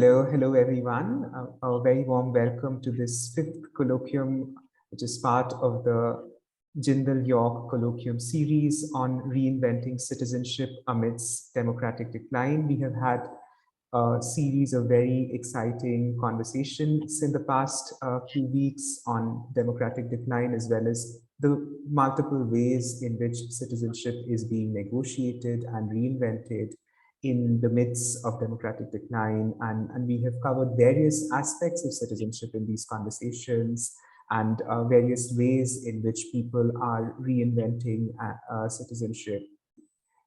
Hello everyone. A very warm welcome to this fifth colloquium, which is part of the Jindal York Colloquium series on reinventing citizenship amidst democratic decline. We have had a series of very exciting conversations in the past few weeks on democratic decline, as well as the multiple ways in which citizenship is being negotiated and reinvented in the midst of democratic decline. And we have covered various aspects of citizenship in these conversations and various ways in which people are reinventing citizenship,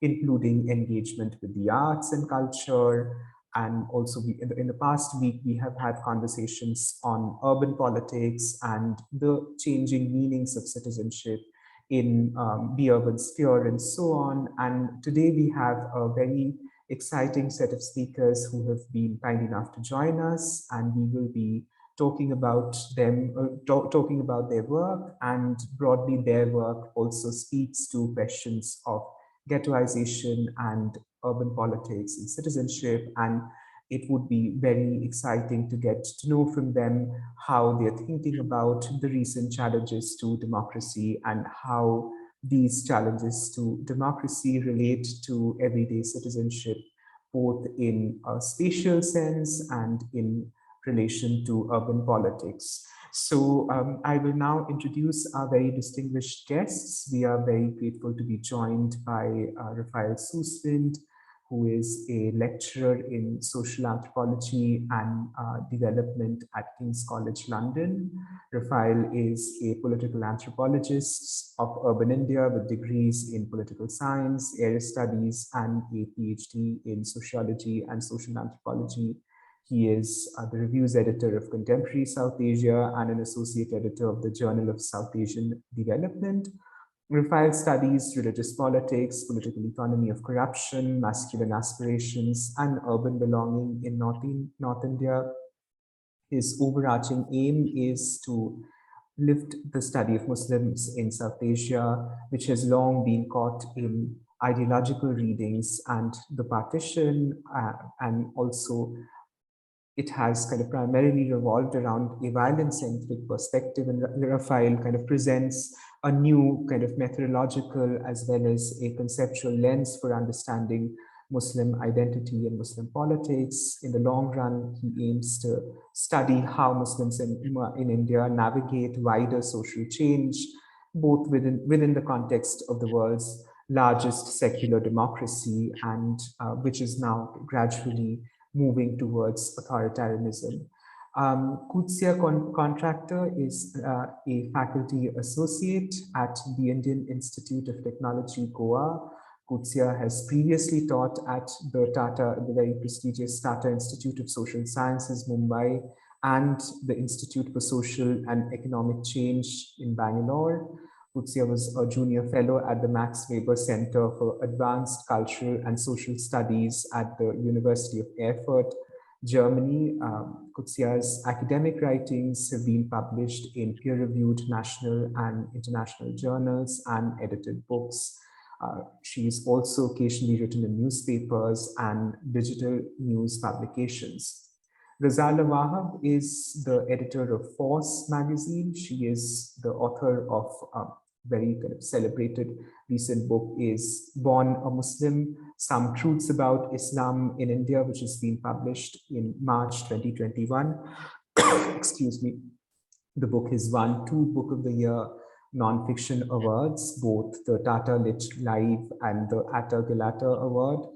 including engagement with the arts and culture. And also in the past week, we have had conversations on urban politics and the changing meanings of citizenship in the urban sphere and so on. And today we have a very exciting set of speakers who have been kind enough to join us, and we will be talking about them, talking about their work, and broadly their work also speaks to questions of ghettoization and urban politics and citizenship. And it would be very exciting to get to know from them how they're thinking about the recent challenges to democracy and how these challenges to democracy relate to everyday citizenship, both in a spatial sense and in relation to urban politics. So I will now introduce our very distinguished guests. We are very grateful to be joined by Raphael Souswind, who is a lecturer in social anthropology and development at King's College London. Raphael is a political anthropologist of urban India with degrees in political science, area studies, and a PhD in sociology and social anthropology. He is the reviews editor of Contemporary South Asia and an associate editor of the Journal of South Asian Development. Raphael studies religious politics, political economy of corruption, masculine aspirations, and urban belonging in North India. His overarching aim is to lift the study of Muslims in South Asia, which has long been caught in ideological readings and the partition, and also it has kind of primarily revolved around a violence-centric perspective, and Raphael kind of presents a new kind of methodological as well as a conceptual lens for understanding Muslim identity and Muslim politics. In the long run, he aims to study how Muslims in India navigate wider social change, both within the context of the world's largest secular democracy, and which is now gradually moving towards authoritarianism. Kutsia Contractor is a faculty associate at the Indian Institute of Technology, Goa. Kutsia has previously taught at the very prestigious Tata Institute of Social Sciences, Mumbai, and the Institute for Social and Economic Change in Bangalore. Kutsia was a junior fellow at the Max Weber Center for Advanced Cultural and Social Studies at the University of Erfurt, Germany. Kutsia's academic writings have been published in peer-reviewed national and international journals and edited books. She's also occasionally written in newspapers and digital news publications. Ghazala Wahab is the editor of Force magazine. She is the author of very kind of celebrated recent book is Born a Muslim, Some Truths About Islam in India, which has been published in March 2021. Excuse me. The book has won 2 Book of the Year nonfiction awards, both the Tata Lit Live and the Atta Galata Award.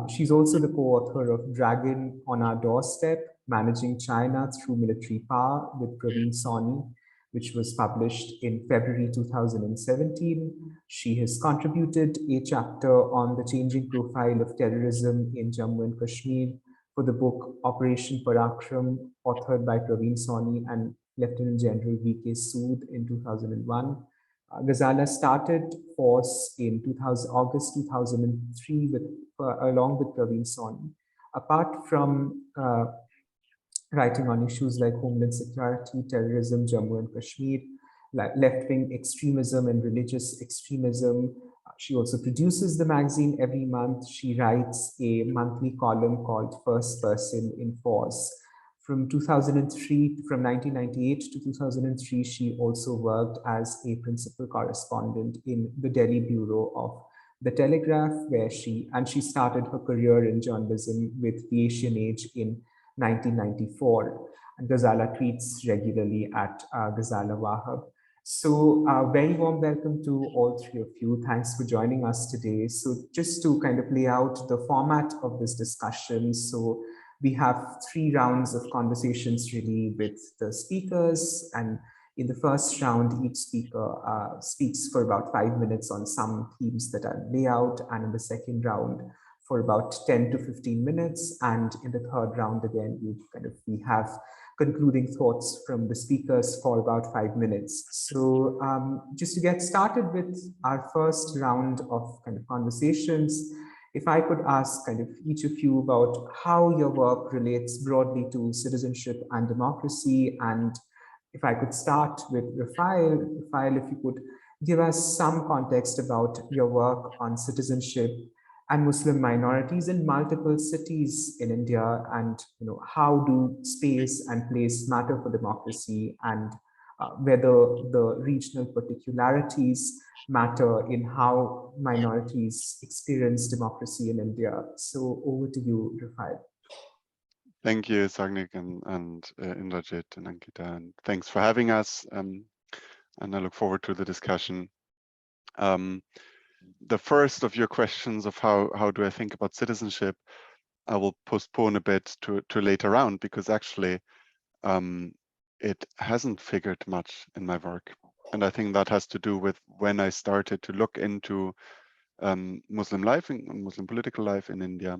She's also the co-author of Dragon on Our Doorstep, Managing China Through Military Power with Praveen Soni, which was published in February 2017. She has contributed a chapter on the changing profile of terrorism in Jammu and Kashmir for the book Operation Parakram, authored by Praveen Soni and Lieutenant General V.K. Sood in 2001. Ghazala started Force in August 2003 along with Praveen Soni. Apart from writing on issues like homeland security, terrorism, Jammu and Kashmir, left-wing extremism and religious extremism, She also produces the magazine every month. She writes a monthly column called First Person in Force. From 2003, from 1998 to 2003, she also worked as a principal correspondent in the Delhi bureau of The Telegraph, where she started her career in journalism with The Asian Age in 1994. And Ghazala tweets regularly at Ghazala Wahab. So, very warm welcome to all three of you. Thanks for joining us today. So, just to kind of lay out the format of this discussion. So, we have 3 rounds of conversations really with the speakers. And in the first round, each speaker speaks for about 5 minutes on some themes that I lay out. And in the second round, for about 10 to 15 minutes. And in the third round, again, we have concluding thoughts from the speakers for about 5 minutes. So just to get started with our first round of kind of conversations, if I could ask kind of each of you about how your work relates broadly to citizenship and democracy, and if I could start with Rafael, if you could give us some context about your work on citizenship and Muslim minorities in multiple cities in India, and how do space and place matter for democracy, and whether the regional particularities matter in how minorities experience democracy in India. So over to you, Rafael. Thank you, Sagnik and Indrajit and Ankita, and thanks for having us. And I look forward to the discussion. The first of your questions of how do I think about citizenship, I will postpone a bit to later round, because actually it hasn't figured much in my work. And I think that has to do with when I started to look into Muslim life and Muslim political life in India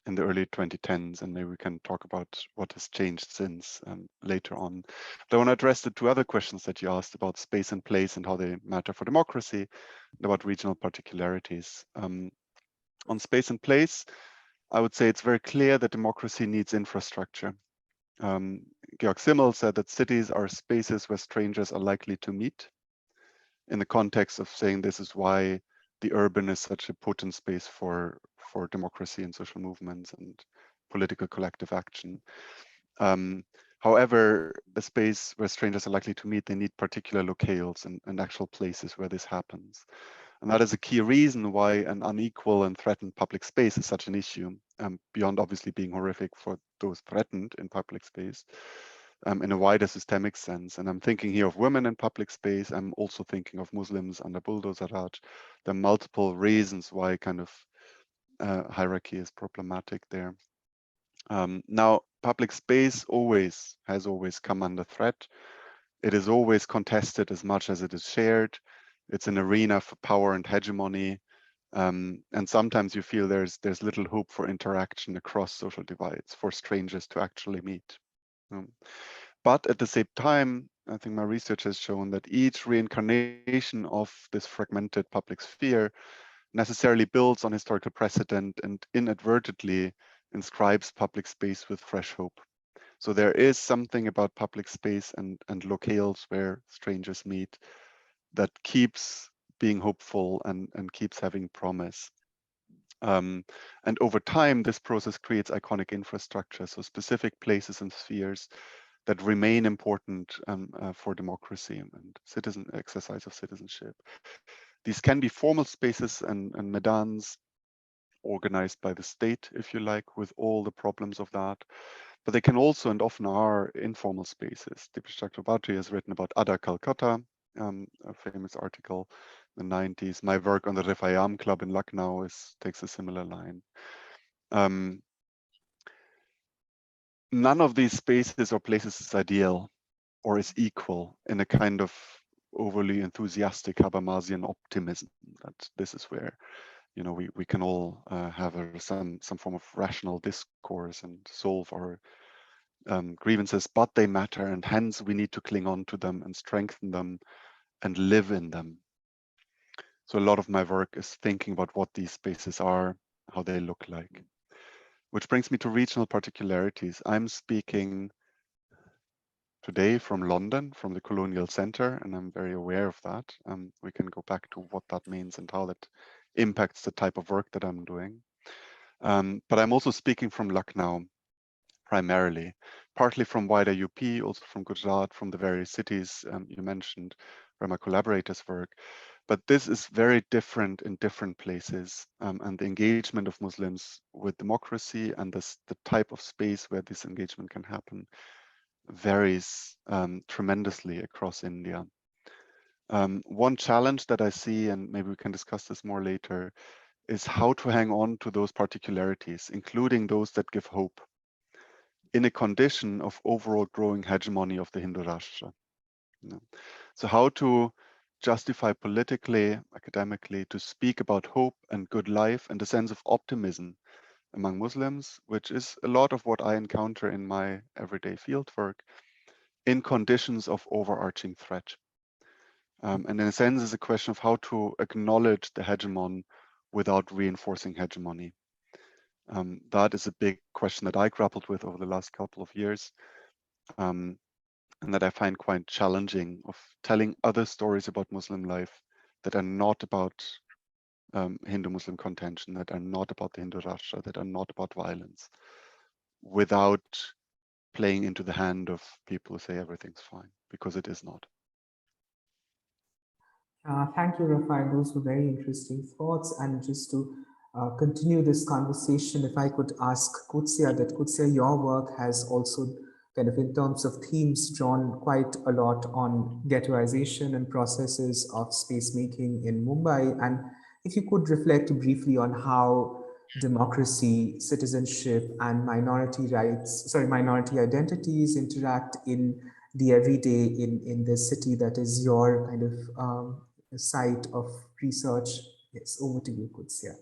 in the early 2010s, and maybe we can talk about what has changed since later on. But I want to address the 2 other questions that you asked about space and place and how they matter for democracy, and about regional particularities. On space and place, I would say it's very clear that democracy needs infrastructure. Georg Simmel said that cities are spaces where strangers are likely to meet, in the context of saying this is why the urban is such a potent space for democracy and social movements and political collective action. However, the space where strangers are likely to meet, they need particular locales and actual places where this happens. And that is a key reason why an unequal and threatened public space is such an issue, beyond obviously being horrific for those threatened in public space, in a wider systemic sense. And I'm thinking here of women in public space. I'm also thinking of Muslims under bulldozer Raj. There are multiple reasons why kind of hierarchy is problematic there. Now, public space has always come under threat. It is always contested as much as it is shared. It's an arena for power and hegemony. And sometimes you feel there's little hope for interaction across social divides, for strangers to actually meet. But at the same time, I think my research has shown that each reincarnation of this fragmented public sphere necessarily builds on historical precedent and inadvertently inscribes public space with fresh hope. So there is something about public space and locales where strangers meet that keeps being hopeful and keeps having promise. And over time, this process creates iconic infrastructure, so specific places and spheres that remain important for democracy and citizen exercise of citizenship. These can be formal spaces and medans organized by the state, if you like, with all the problems of that. But they can also and often are informal spaces. Dipesh Chakrabarty has written about Ada Calcutta, a famous article in the 90s. My work on the Refayam Club in Lucknow takes a similar line. None of these spaces or places is ideal or is equal in a kind of overly enthusiastic Habermasian optimism that this is where we can all have some form of rational discourse and solve our grievances, but they matter, and hence we need to cling on to them and strengthen them and live in them. So a lot of my work is thinking about what these spaces are, how they look like. Which brings me to regional particularities. I'm speaking today from London, from the Colonial Centre, and I'm very aware of that. We can go back to what that means and how that impacts the type of work that I'm doing. But I'm also speaking from Lucknow, primarily, partly from wider UP, also from Gujarat, from the various cities you mentioned, where my collaborators work. But this is very different in different places, and the engagement of Muslims with democracy and the type of space where this engagement can happen varies tremendously across India. One challenge that I see, and maybe we can discuss this more later, is how to hang on to those particularities, including those that give hope, in a condition of overall growing hegemony of the Hindu Rashtra. So how to justify politically, academically, to speak about hope and good life and a sense of optimism among Muslims, which is a lot of what I encounter in my everyday fieldwork, in conditions of overarching threat. And in a sense, it's a question of how to acknowledge the hegemon without reinforcing hegemony. That is a big question that I grappled with over the last couple of years, and that I find quite challenging, of telling other stories about Muslim life that are not about Hindu-Muslim contention, that are not about the Hindu Rashtra, that are not about violence, without playing into the hand of people who say everything's fine, because it is not. Thank you, Rafael. Those were very interesting thoughts. And just to continue this conversation, if I could ask Kutsia, that Kutsia, your work has also kind of in terms of themes drawn quite a lot on ghettoization and processes of space making in Mumbai. And if you could reflect briefly on how democracy, citizenship, and minority identities interact in the everyday in the city that is your kind of site of research. Yes, over to you, Kutsia.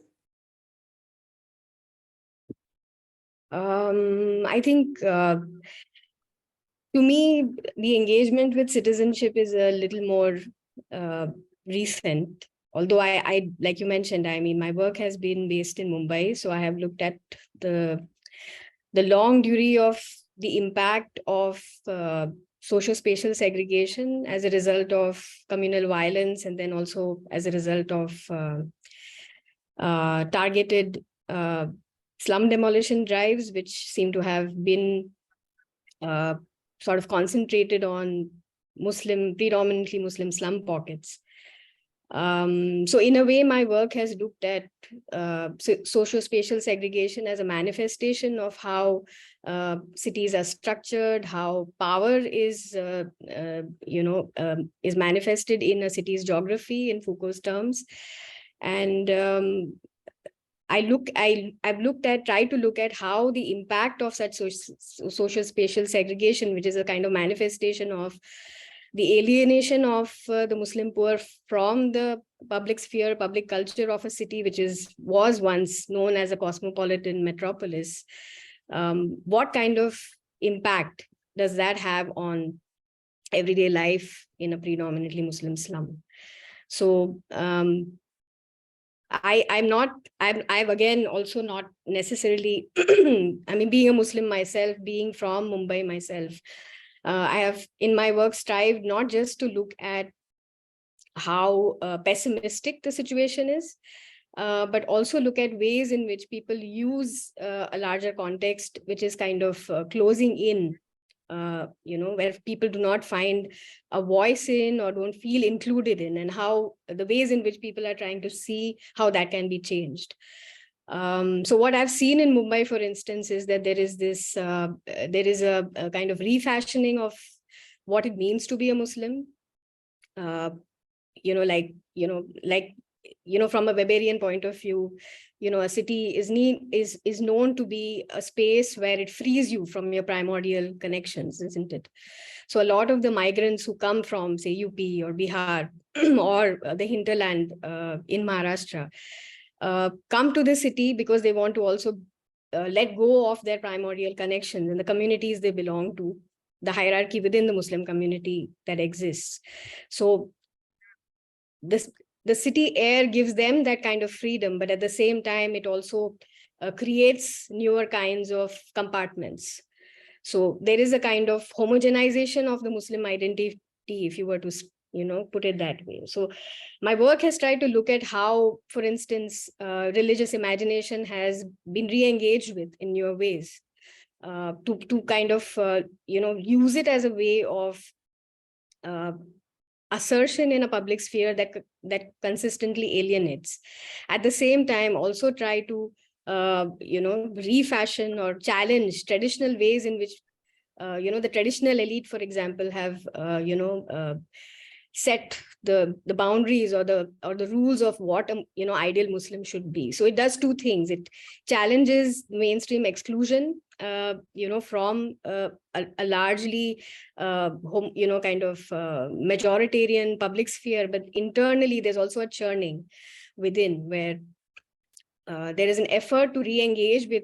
I think to me, the engagement with citizenship is a little more recent. Although I, like you mentioned, I mean, my work has been based in Mumbai, so I have looked at the long durée of the impact of socio-spatial segregation as a result of communal violence, and then also as a result of targeted slum demolition drives, which seem to have been sort of concentrated on predominantly Muslim slum pockets. So in a way, my work has looked at socio-spatial segregation as a manifestation of how cities are structured, how power is, is manifested in a city's geography in Foucault's terms. And I've tried to look at how the impact of such social spatial segregation, which is a kind of manifestation of the alienation of the Muslim poor from the public sphere, public culture of a city, which was once known as a cosmopolitan metropolis. What kind of impact does that have on everyday life in a predominantly Muslim slum? So I've again also not necessarily, I mean, being a Muslim myself, being from Mumbai myself, I have in my work strived not just to look at how pessimistic the situation is, but also look at ways in which people use a larger context, which is kind of closing in, where people do not find a voice in or don't feel included in, and how the ways in which people are trying to see how that can be changed. So what I've seen in Mumbai, for instance, is that there is a kind of refashioning of what it means to be a Muslim. From a Weberian point of view, a city is known to be a space where it frees you from your primordial connections, isn't it? So a lot of the migrants who come from, say, UP or Bihar or the hinterland in Maharashtra come to the city because they want to also let go of their primordial connections and the communities they belong to, the hierarchy within the Muslim community that exists. So the city air gives them that kind of freedom, but at the same time, it also creates newer kinds of compartments. So there is a kind of homogenization of the Muslim identity, if you were to, put it that way. So my work has tried to look at how, for instance, religious imagination has been re-engaged with in newer ways, to kind of, use it as a way of assertion in a public sphere that consistently alienates. At the same time, also try to, refashion or challenge traditional ways in which, the traditional elite, for example, have, set the boundaries or the rules of what a ideal Muslim should be. So it does two things. It challenges mainstream exclusion, from a largely kind of majoritarian public sphere, but internally there's also a churning within, where there is an effort to re-engage with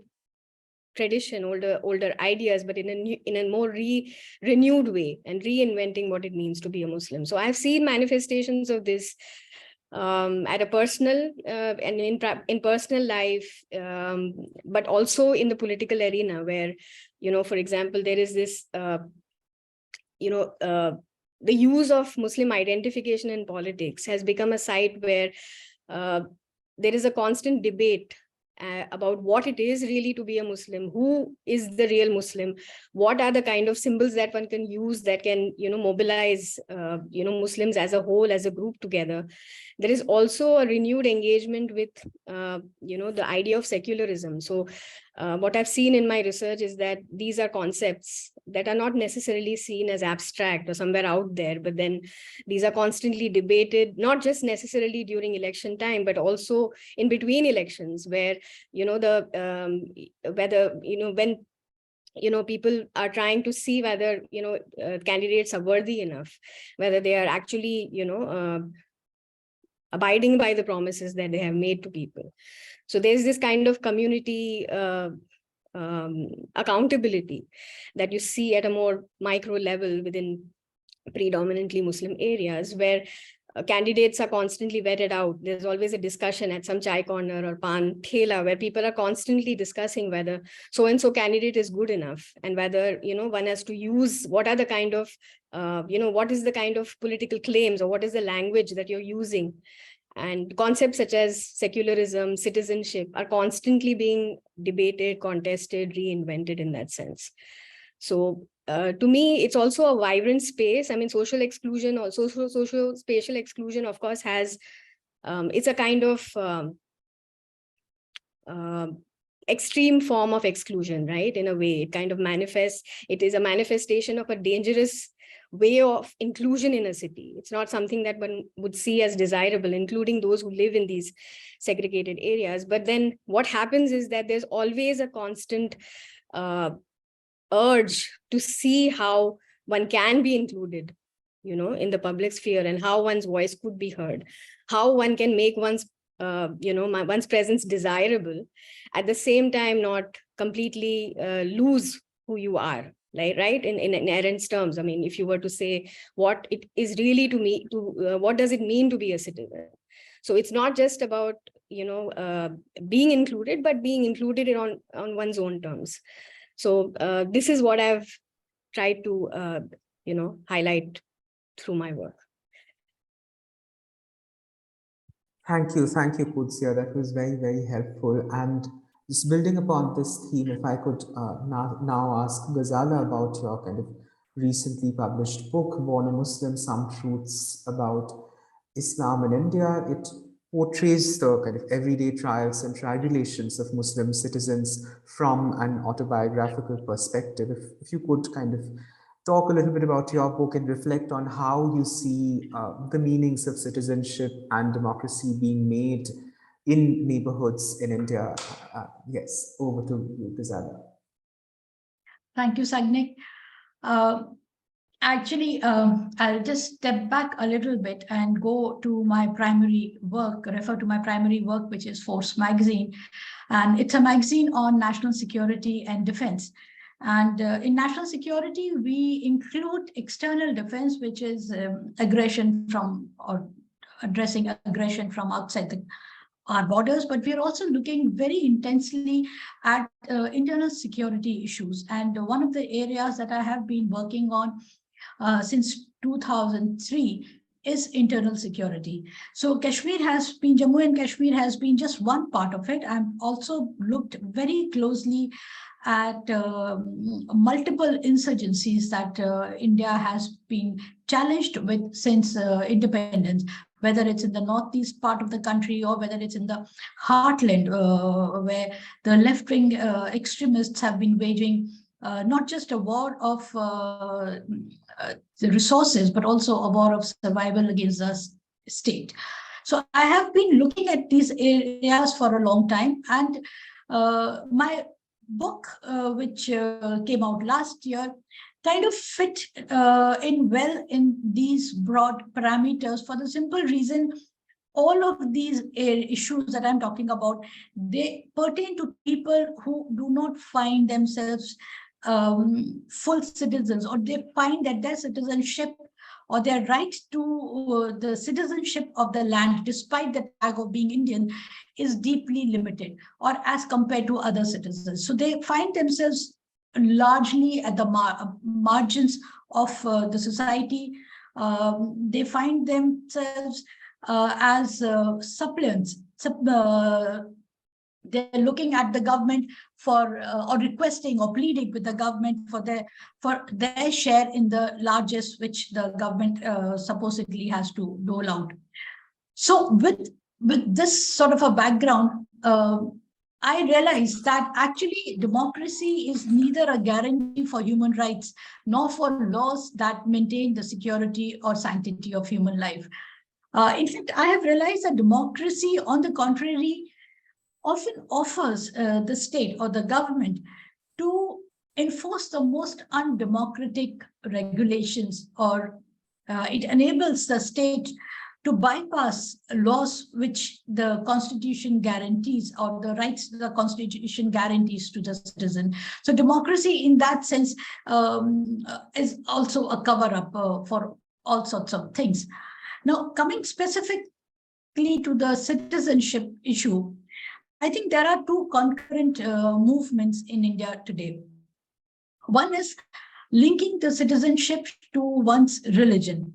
tradition, older ideas, but in a more renewed way, and reinventing what it means to be a Muslim. So I've seen manifestations of this at a personal and in personal life, but also in the political arena, where, for example, there is this, the use of Muslim identification in politics has become a site where there is a constant debate about what it is really to be a Muslim, who is the real Muslim, what are the kind of symbols that one can use that can, mobilize, Muslims as a whole, as a group together. There is also a renewed engagement with, the idea of secularism. So what I've seen in my research is that these are concepts that are not necessarily seen as abstract or somewhere out there, but then these are constantly debated, not just necessarily during election time, but also in between elections, where, whether, when, people are trying to see whether, candidates are worthy enough, whether they are actually, abiding by the promises that they have made to people. So there's this kind of community accountability that you see at a more micro level within predominantly Muslim areas, where candidates are constantly vetted out. There's always a discussion at some chai corner or pan thela where people are constantly discussing whether so-and-so candidate is good enough, and whether, one has to use, what are the kind of, what is the kind of political claims, or what is the language that you're using. And concepts such as secularism, citizenship are constantly being debated, contested, reinvented in that sense. So to me, it's also a vibrant space. I mean, social exclusion, also social spatial exclusion, of course, has, it's a kind of extreme form of exclusion, right? In a way, it kind of manifests, it is a manifestation of a dangerous way of inclusion in a city. It's not something that one would see as desirable, including those who live in these segregated areas. But then what happens is that there's always a constant urge to see how one can be included, in the public sphere, and how one's voice could be heard, how one can make one's, one's presence desirable, at the same time not completely lose who you are. Right, in inherent terms. I mean, if you were to say what it is really to me, what does it mean to be a citizen? So it's not just about, being included, but being included on one's own terms. So this is what I've tried to, highlight through my work. Thank you, Pootsya. That was very, very helpful. And just building upon this theme, if I could now ask Ghazala about your kind of recently published book, Born a Muslim, Some Truths About Islam in India. It portrays the kind of everyday trials and tribulations of Muslim citizens from an autobiographical perspective. If you could kind of talk a little bit about your book and reflect on how you see the meanings of citizenship and democracy being made in neighborhoods in India. Yes, over to you, Ghazala. Thank you, Sagnik. Actually, I'll just step back a little bit and go to my primary work, refer to my primary work, which is Force Magazine. And it's a magazine on national security and defense. And in national security, we include external defense, which is aggression from, or addressing aggression from outside our borders, but we are also looking very intensely at internal security issues. And one of the areas that I have been working on since 2003 is internal security. So Jammu and Kashmir has been just one part of it. I've also looked very closely at multiple insurgencies that India has been challenged with since independence, whether it's in the northeast part of the country or whether it's in the heartland, where the left-wing extremists have been waging not just a war of the resources, but also a war of survival against the state. So I have been looking at these areas for a long time, and my book, which came out last year, kind of fit in well in these broad parameters for the simple reason all of these issues that I'm talking about, they pertain to people who do not find themselves full citizens, or they find that their citizenship or their right to the citizenship of the land, despite the tag of being Indian, is deeply limited, or as compared to other citizens. So they find themselves largely at the margins of the society. They find themselves as suppliants. They're looking at the government for or requesting or pleading with the government for their share in the largesse which the government supposedly has to dole out. So with this sort of a background, I realized that actually democracy is neither a guarantee for human rights nor for laws that maintain the security or sanctity of human life. In fact, I have realized that democracy, on the contrary, often offers the state or the government to enforce the most undemocratic regulations, or it enables the state to bypass laws which the Constitution guarantees, or the rights the Constitution guarantees to the citizen. So democracy in that sense is also a cover-up for all sorts of things. Now, coming specifically to the citizenship issue, I think there are two concurrent movements in India today. One is linking the citizenship to one's religion.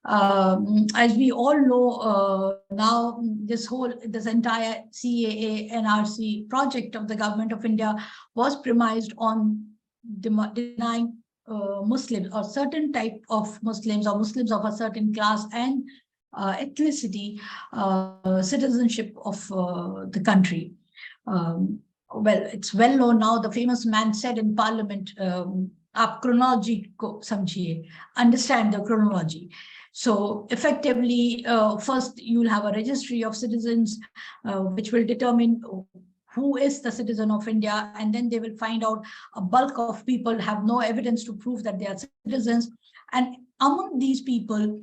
As we all know now, this entire CAA NRC project of the government of India was premised on denying Muslims, or certain type of Muslims, or Muslims of a certain class and ethnicity, citizenship of the country. Well, it's well known now, the famous man said in parliament, "Aap chronology ko samjhiye," understand the chronology. So effectively, first you'll have a registry of citizens, which will determine who is the citizen of India, and then they will find out a bulk of people have no evidence to prove that they are citizens. And among these people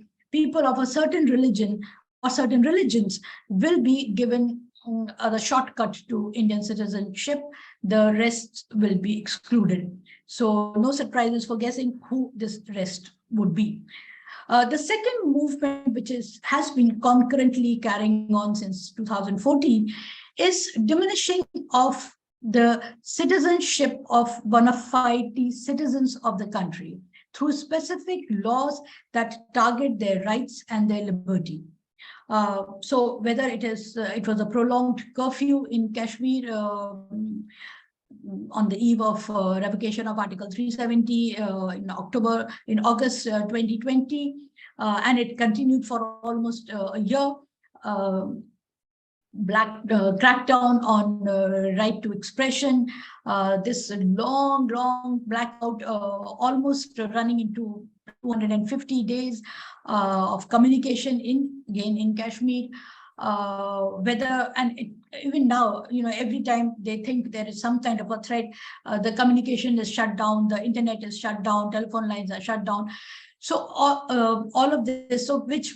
of a certain religion or certain religions will be given the shortcut to Indian citizenship. The rest will be excluded. So no surprises for guessing who this rest would be. The second movement, which has been concurrently carrying on since 2014, is diminishing of the citizenship of bona fide citizens of the country through specific laws that target their rights and their liberty. So whether it was a prolonged curfew in Kashmir on the eve of revocation of Article 370 in August 2020, and it continued for almost a year. Crackdown on right to expression, this long blackout, almost running into 250 days of communication in Kashmir. Even now, every time they think there is some kind of a threat, the communication is shut down, the internet is shut down, telephone lines are shut down. So all of this, which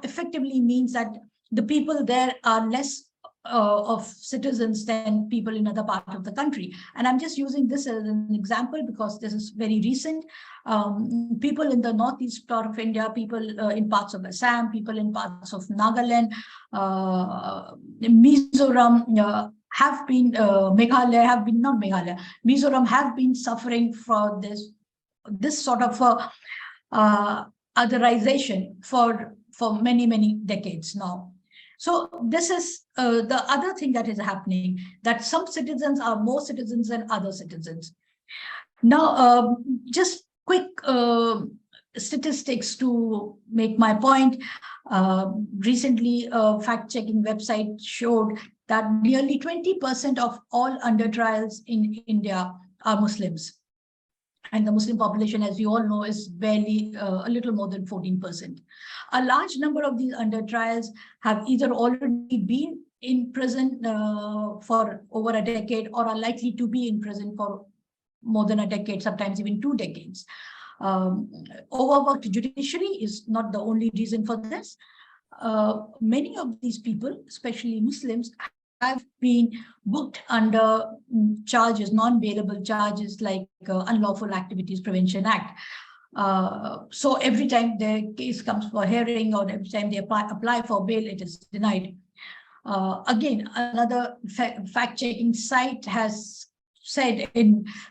effectively means that the people there are less of citizens than people in other parts of the country. And I'm just using this as an example because this is very recent. People in the northeast part of India, people in parts of Assam, people in parts of Nagaland, Mizoram have been, Meghalaya have been, not Meghalaya, Mizoram have been suffering for this sort of otherization for many, many decades now. So this is the other thing that is happening, that some citizens are more citizens than other citizens. Now, just quick statistics to make my point. Recently, a fact-checking website showed that nearly 20% of all under trials in India are Muslims. And the Muslim population, as we all know, is barely a little more than 14%. A large number of these under trials have either already been in prison for over a decade or are likely to be in prison for more than a decade, sometimes even 2 decades. Overworked judiciary is not the only reason for this. Many of these people, especially Muslims, have been booked under charges, non-bailable charges like Unlawful Activities Prevention Act. So every time their case comes for hearing or every time they apply for bail, it is denied. Again, another fact-checking site has said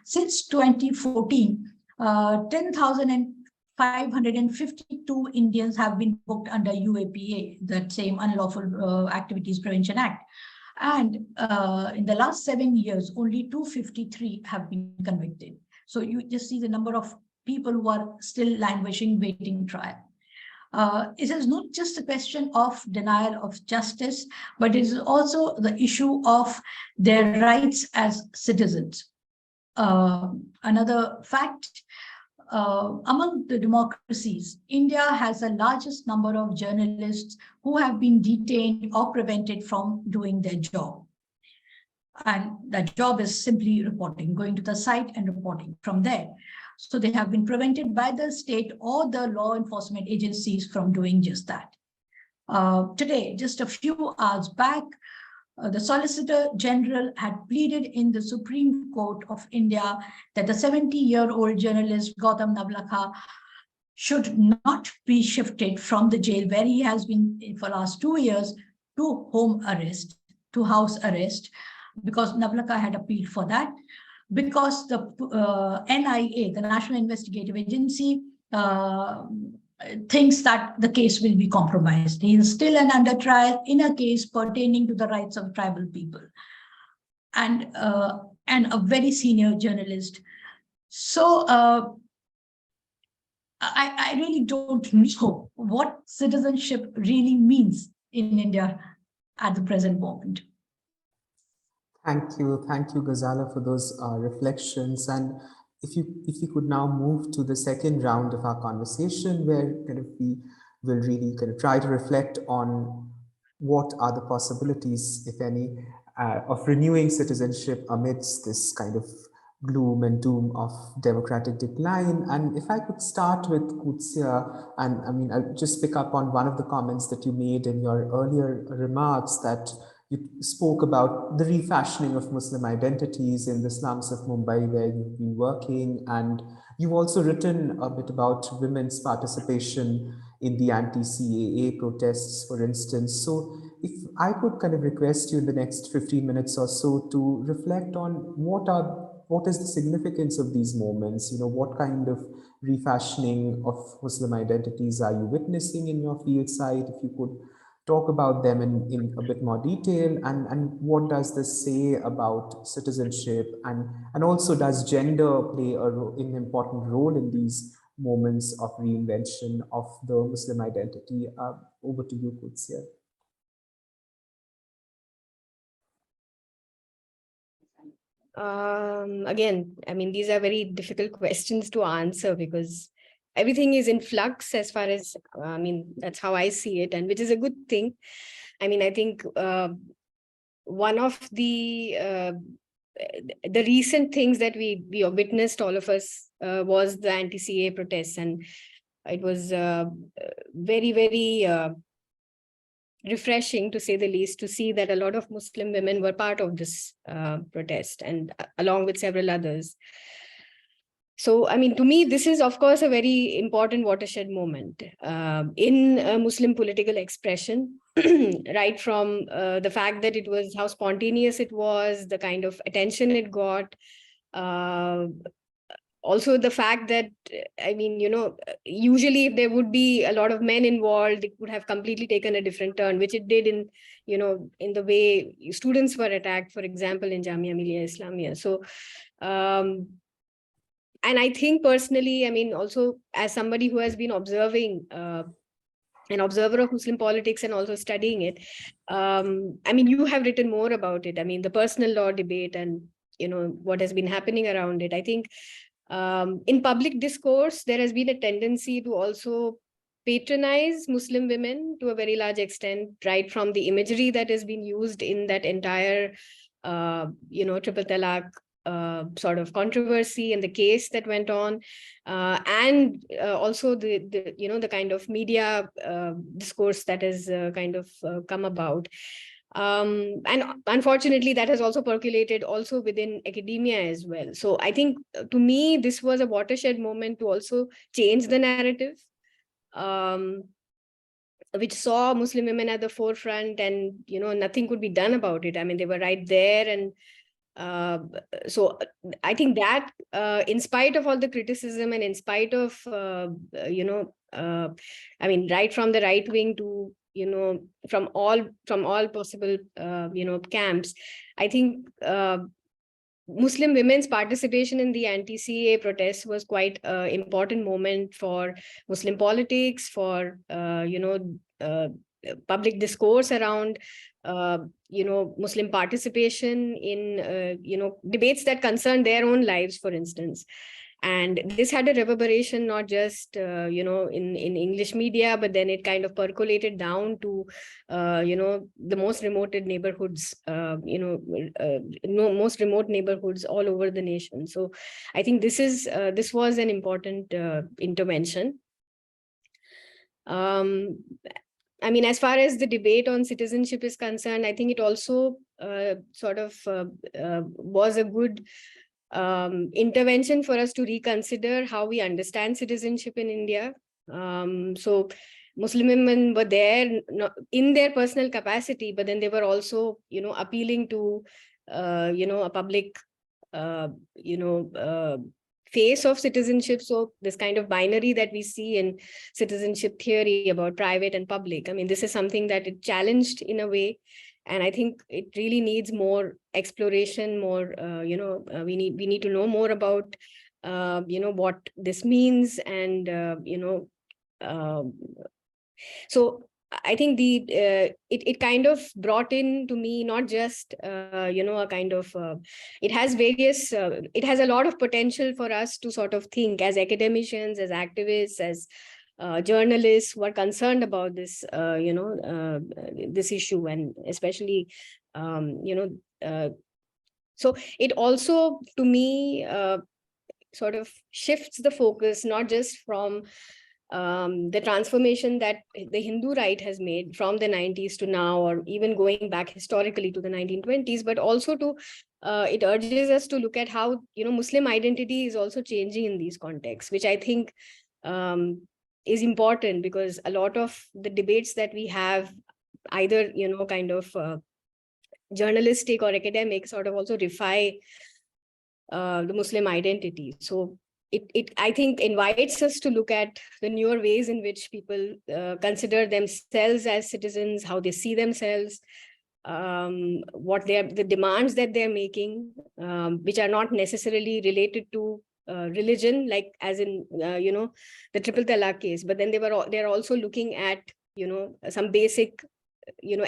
since 2014, 10,552 Indians have been booked under UAPA, that same Unlawful Activities Prevention Act. And in the last 7 years, only 253 have been convicted. So you just see the number of people who are still languishing, waiting trial. It is not just a question of denial of justice, but it is also the issue of their rights as citizens. Another fact, among the democracies, India has the largest number of journalists who have been detained or prevented from doing their job. And that job is simply reporting, going to the site and reporting from there. So they have been prevented by the state or the law enforcement agencies from doing just that. Today, just a few hours back, the Solicitor General had pleaded in the Supreme Court of India that the 70-year-old journalist Gautam Navlakha should not be shifted from the jail where he has been for the last 2 years to home arrest, to house arrest, because Navlakha had appealed for that, because the NIA, the National Investigative Agency, thinks that the case will be compromised. He is still under trial in a case pertaining to the rights of tribal people, and a very senior journalist. So I really don't know what citizenship really means in India at the present moment. Thank you, Ghazala, for those reflections. And if you could now move to the second round of our conversation, where we will really try to reflect on what are the possibilities, if any, of renewing citizenship amidst this kind of gloom and doom of democratic decline. And if I could start with Kutsia, and I mean, I'll just pick up on one of the comments that you made in your earlier remarks, that you spoke about the refashioning of Muslim identities in the slums of Mumbai where you've been working, and you've also written a bit about women's participation in the anti-CAA protests, for instance. So if I could request you in the next 15 minutes or so to reflect on what is the significance of these moments? What kind of refashioning of Muslim identities are you witnessing in your field site? If you could talk about them in a bit more detail, and what does this say about citizenship, and also does gender play an important role in these moments of reinvention of the Muslim identity? Over to you, Kutsia. Again, I mean, these are very difficult questions to answer because everything is in flux as far as, I mean, that's how I see it, and which is a good thing. I mean, I think one of the recent things that we witnessed, all of us, was the anti-CAA protests. And it was very, very refreshing, to say the least, to see that a lot of Muslim women were part of this protest, and along with several others. So, I mean, to me, this is, of course, a very important watershed moment in Muslim political expression, right from the fact that it was, how spontaneous it was, the kind of attention it got. Also, the fact that, I mean, usually if there would be a lot of men involved, it would have completely taken a different turn, which it did in, in the way students were attacked, for example, in Jamia Millia Islamia. So, and I think personally, I mean, also as somebody who has been observing, an observer of Muslim politics and also studying it, I mean, you have written more about it. I mean, the personal law debate and, what has been happening around it. I think in public discourse, there has been a tendency to also patronize Muslim women to a very large extent, right from the imagery that has been used in that entire, triple talaq sort of controversy and the case that went on, and also the kind of media discourse that has kind of come about. And unfortunately, that has also percolated also within academia as well. So I think, to me, this was a watershed moment to also change the narrative, which saw Muslim women at the forefront, and nothing could be done about it. I mean, they were right there, and so I think that in spite of all the criticism and in spite of I mean, right from the right wing to from all possible camps, I think Muslim women's participation in the anti-CAA protests was quite an important moment for Muslim politics, for public discourse around Muslim participation in debates that concern their own lives, for instance. And this had a reverberation not just in English media, but then it kind of percolated down to the most remote neighborhoods, most remote neighborhoods all over the nation. So I think this was an important intervention. I mean, as far as the debate on citizenship is concerned, I think it also was a good intervention for us to reconsider how we understand citizenship in India. So Muslim women were there in their personal capacity, but then they were also, appealing to, a public, face of citizenship. So this kind of binary that we see in citizenship theory about private and public, I mean, this is something that it challenged in a way. And I think it really needs more exploration, more, we need to know more about, what this means. And, so I think it kind of brought in to me, not just, a kind of, it has a lot of potential for us to sort of think as academicians, as activists, as journalists who are concerned about this, this issue, and especially, so it also, to me, sort of shifts the focus, not just from the transformation that the Hindu right has made from the 90s to now, or even going back historically to the 1920s, but also to, it urges us to look at how, Muslim identity is also changing in these contexts, which I think is important, because a lot of the debates that we have, either, kind of journalistic or academic, sort of also refine the Muslim identity. So it I think invites us to look at the newer ways in which people consider themselves as citizens, how they see themselves, what the demands that they're making, which are not necessarily related to religion, like as in the triple talaq case, but then they're also looking at some basic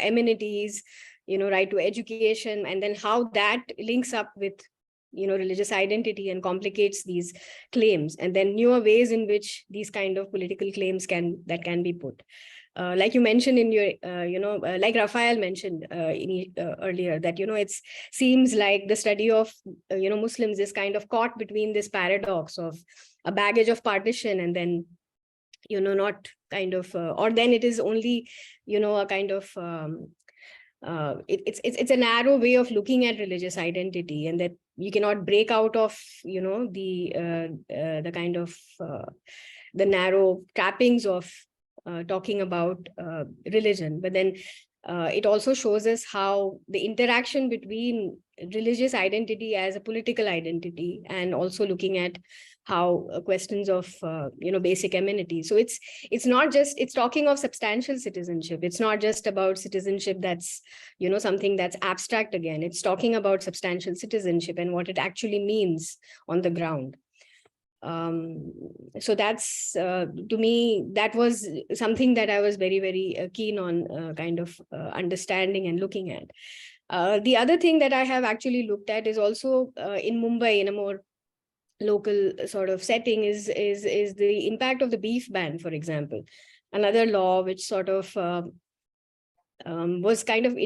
amenities, right to education, and then how that links up with religious identity and complicates these claims, and then newer ways in which these kind of political claims can be put. Like you mentioned in your, like Raphael mentioned earlier, that, it seems like the study of, Muslims is kind of caught between this paradox of a baggage of partition and then, not kind of, or then it is only, a kind of, it's a narrow way of looking at religious identity, and that you cannot break out of, the kind of the narrow trappings of talking about religion. But then it also shows us how the interaction between religious identity as a political identity, and also looking at how questions of basic amenities. So it's not just, it's talking of substantial citizenship. It's not just about citizenship that's something that's abstract. Again, it's talking about substantial citizenship and what it actually means on the ground. So that's to me, that was something that I was very, very keen on kind of understanding and looking at. The other thing that I have actually looked at is also in Mumbai, in a more local sort of setting, is the impact of the beef ban, for example. Another law which sort of was kind of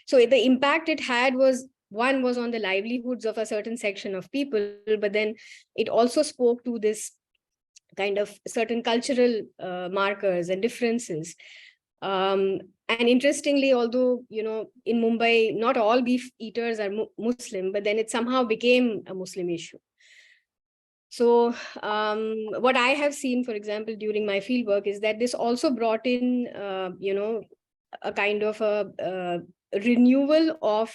so the impact it had was, one was on the livelihoods of a certain section of people, but then it also spoke to this kind of certain cultural markers and differences. And interestingly, although, in Mumbai, not all beef eaters are Muslim, but then it somehow became a Muslim issue. So what I have seen, for example, during my fieldwork, is that this also brought in, a kind of a renewal of,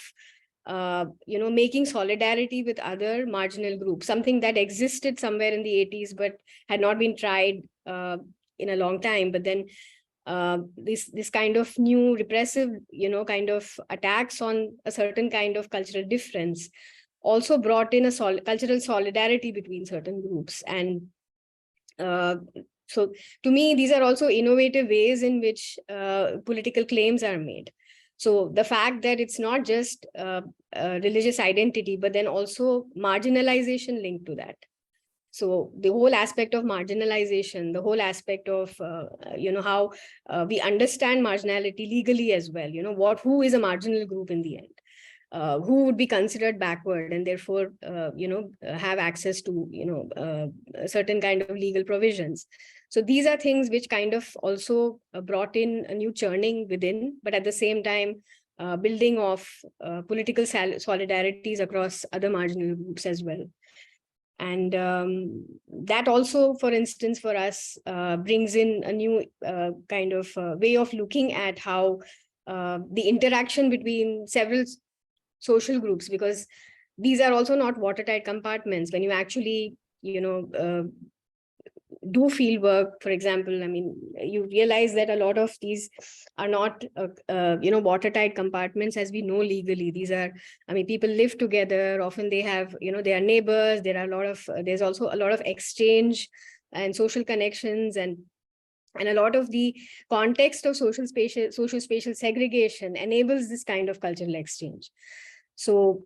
making solidarity with other marginal groups, something that existed somewhere in the 80s, but had not been tried in a long time. But then this kind of new repressive, kind of attacks on a certain kind of cultural difference also brought in a cultural solidarity between certain groups. And so to me, these are also innovative ways in which political claims are made. So the fact that it's not just religious identity, but then also marginalization linked to that. So the whole aspect of marginalization, the whole aspect of, how we understand marginality legally as well, who is a marginal group in the end. Who would be considered backward and therefore, have access to, a certain kind of legal provisions. So these are things which kind of also brought in a new churning within, but at the same time, building of political solidarities across other marginal groups as well. And that also, for instance, for us, brings in a new kind of way of looking at how the interaction between several social groups, because these are also not watertight compartments. When you actually, do field work, for example, I mean, you realize that a lot of these are not, watertight compartments as we know legally. These are, I mean, people live together. Often they have, they are neighbors. There are a lot of, there's also a lot of exchange and social connections, and a lot of the context of social spatial segregation enables this kind of cultural exchange. So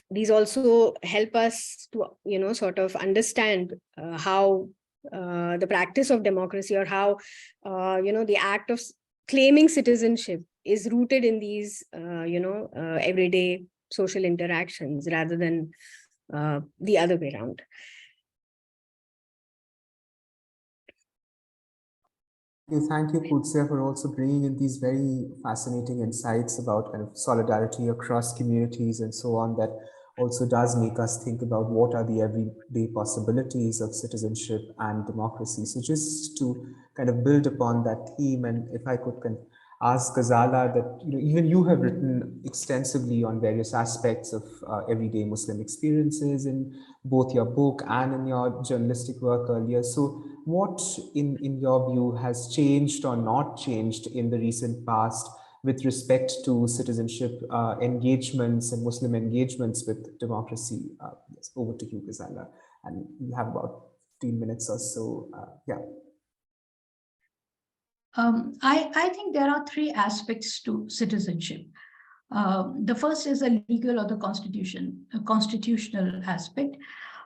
these also help us to, sort of understand how the practice of democracy, or how, the act of claiming citizenship is rooted in these, everyday social interactions rather than the other way around. Thank you, Pootsya, for also bringing in these very fascinating insights about kind of solidarity across communities and so on, that also does make us think about what are the everyday possibilities of citizenship and democracy. So just to kind of build upon that theme, and if I could kind of ask Ghazala that, even you have written extensively on various aspects of everyday Muslim experiences in both your book and in your journalistic work earlier. So what, in your view, has changed or not changed in the recent past with respect to citizenship engagements and Muslim engagements with democracy? Yes, over to you, Ghazala. And we have about 15 minutes or so. Yeah. I think there are three aspects to citizenship. The first is a legal or the constitutional aspect.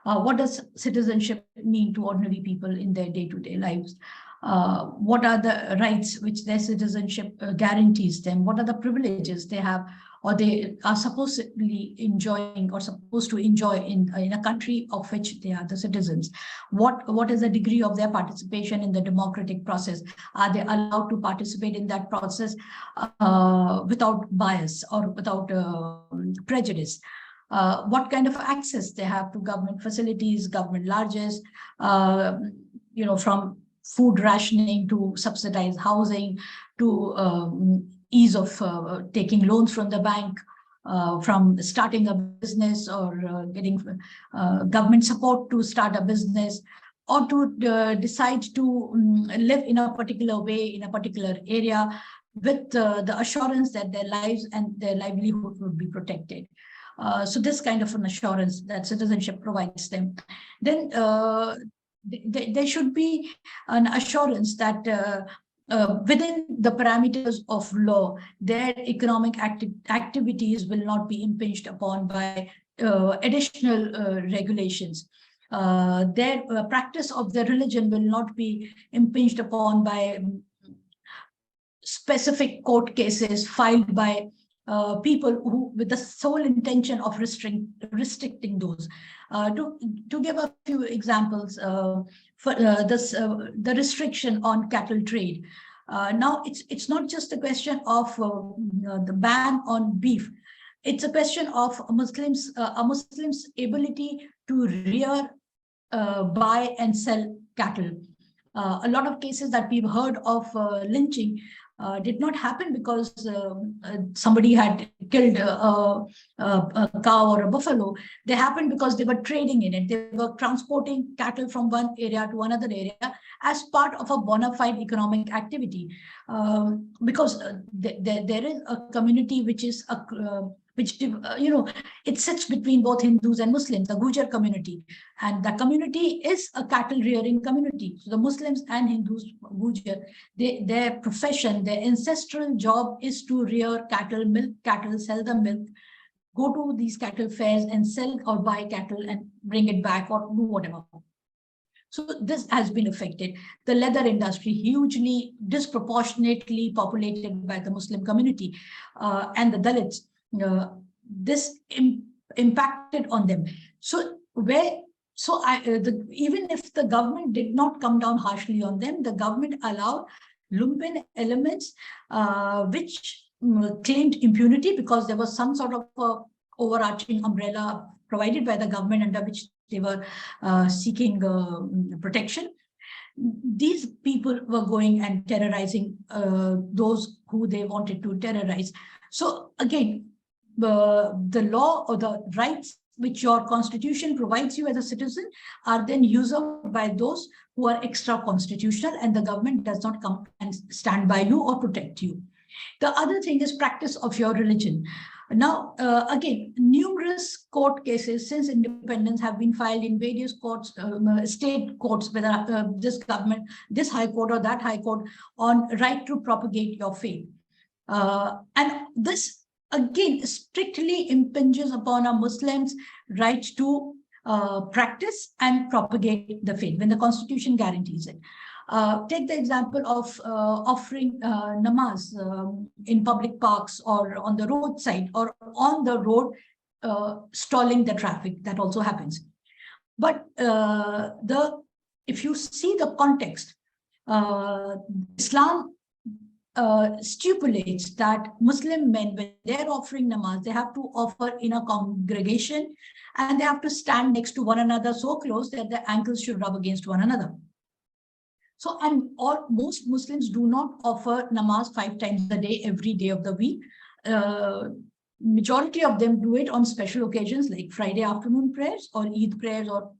What does citizenship mean to ordinary people in their day-to-day lives? What are the rights which their citizenship guarantees them? What are the privileges they have or they are supposedly enjoying or supposed to enjoy in a country of which they are the citizens? What is the degree of their participation in the democratic process? Are they allowed to participate in that process without bias or without prejudice? What kind of access they have to government facilities, government largesse, from food rationing to subsidized housing to ease of taking loans from the bank, from starting a business or getting government support to start a business, or to decide to live in a particular way in a particular area with the assurance that their lives and their livelihood will be protected. So this kind of an assurance that citizenship provides them. Then there should be an assurance that within the parameters of law, their economic activities will not be impinged upon by additional regulations. Their practice of their religion will not be impinged upon by specific court cases filed by people who, with the sole intention of restricting those. To give a few examples, for the restriction on cattle trade. Now, it's not just a question of the ban on beef. It's a question of a Muslim's ability to rear, buy, and sell cattle. A lot of cases that we've heard of lynching did not happen because somebody had killed a cow or a buffalo. They happened because they were trading in it. They were transporting cattle from one area to another area as part of a bona fide economic activity. Because there is a community which is it sits between both Hindus and Muslims, the Gujar community, and the community is a cattle rearing community. So the Muslims and Hindus, Gujar, their profession, their ancestral job is to rear cattle, milk cattle, sell the milk, go to these cattle fairs and sell or buy cattle and bring it back or do whatever. So this has been affected. The leather industry, hugely disproportionately populated by the Muslim community and the Dalits. This impacted on them. So even if the government did not come down harshly on them, the government allowed lumpen elements which claimed impunity because there was some sort of overarching umbrella provided by the government under which they were seeking protection. These people were going and terrorizing those who they wanted to terrorize. So again, the law or the rights which your constitution provides you as a citizen are then usurped by those who are extra constitutional, and the government does not come and stand by you or protect you. The other thing is practice of your religion. Now, again, numerous court cases since independence have been filed in various courts, state courts, whether this government, this high court or that high court, on right to propagate your faith. And this, again, strictly impinges upon a Muslim's right to practice and propagate the faith when the constitution guarantees it. Take the example of offering namaz in public parks or on the roadside or on the road, stalling the traffic. That also happens. But if you see the context, Islam stipulates that Muslim men, when they're offering namaz, they have to offer in a congregation and they have to stand next to one another so close that their ankles should rub against one another. So, and most Muslims do not offer namaz 5 times a day, every day of the week. Majority of them do it on special occasions like Friday afternoon prayers or Eid prayers or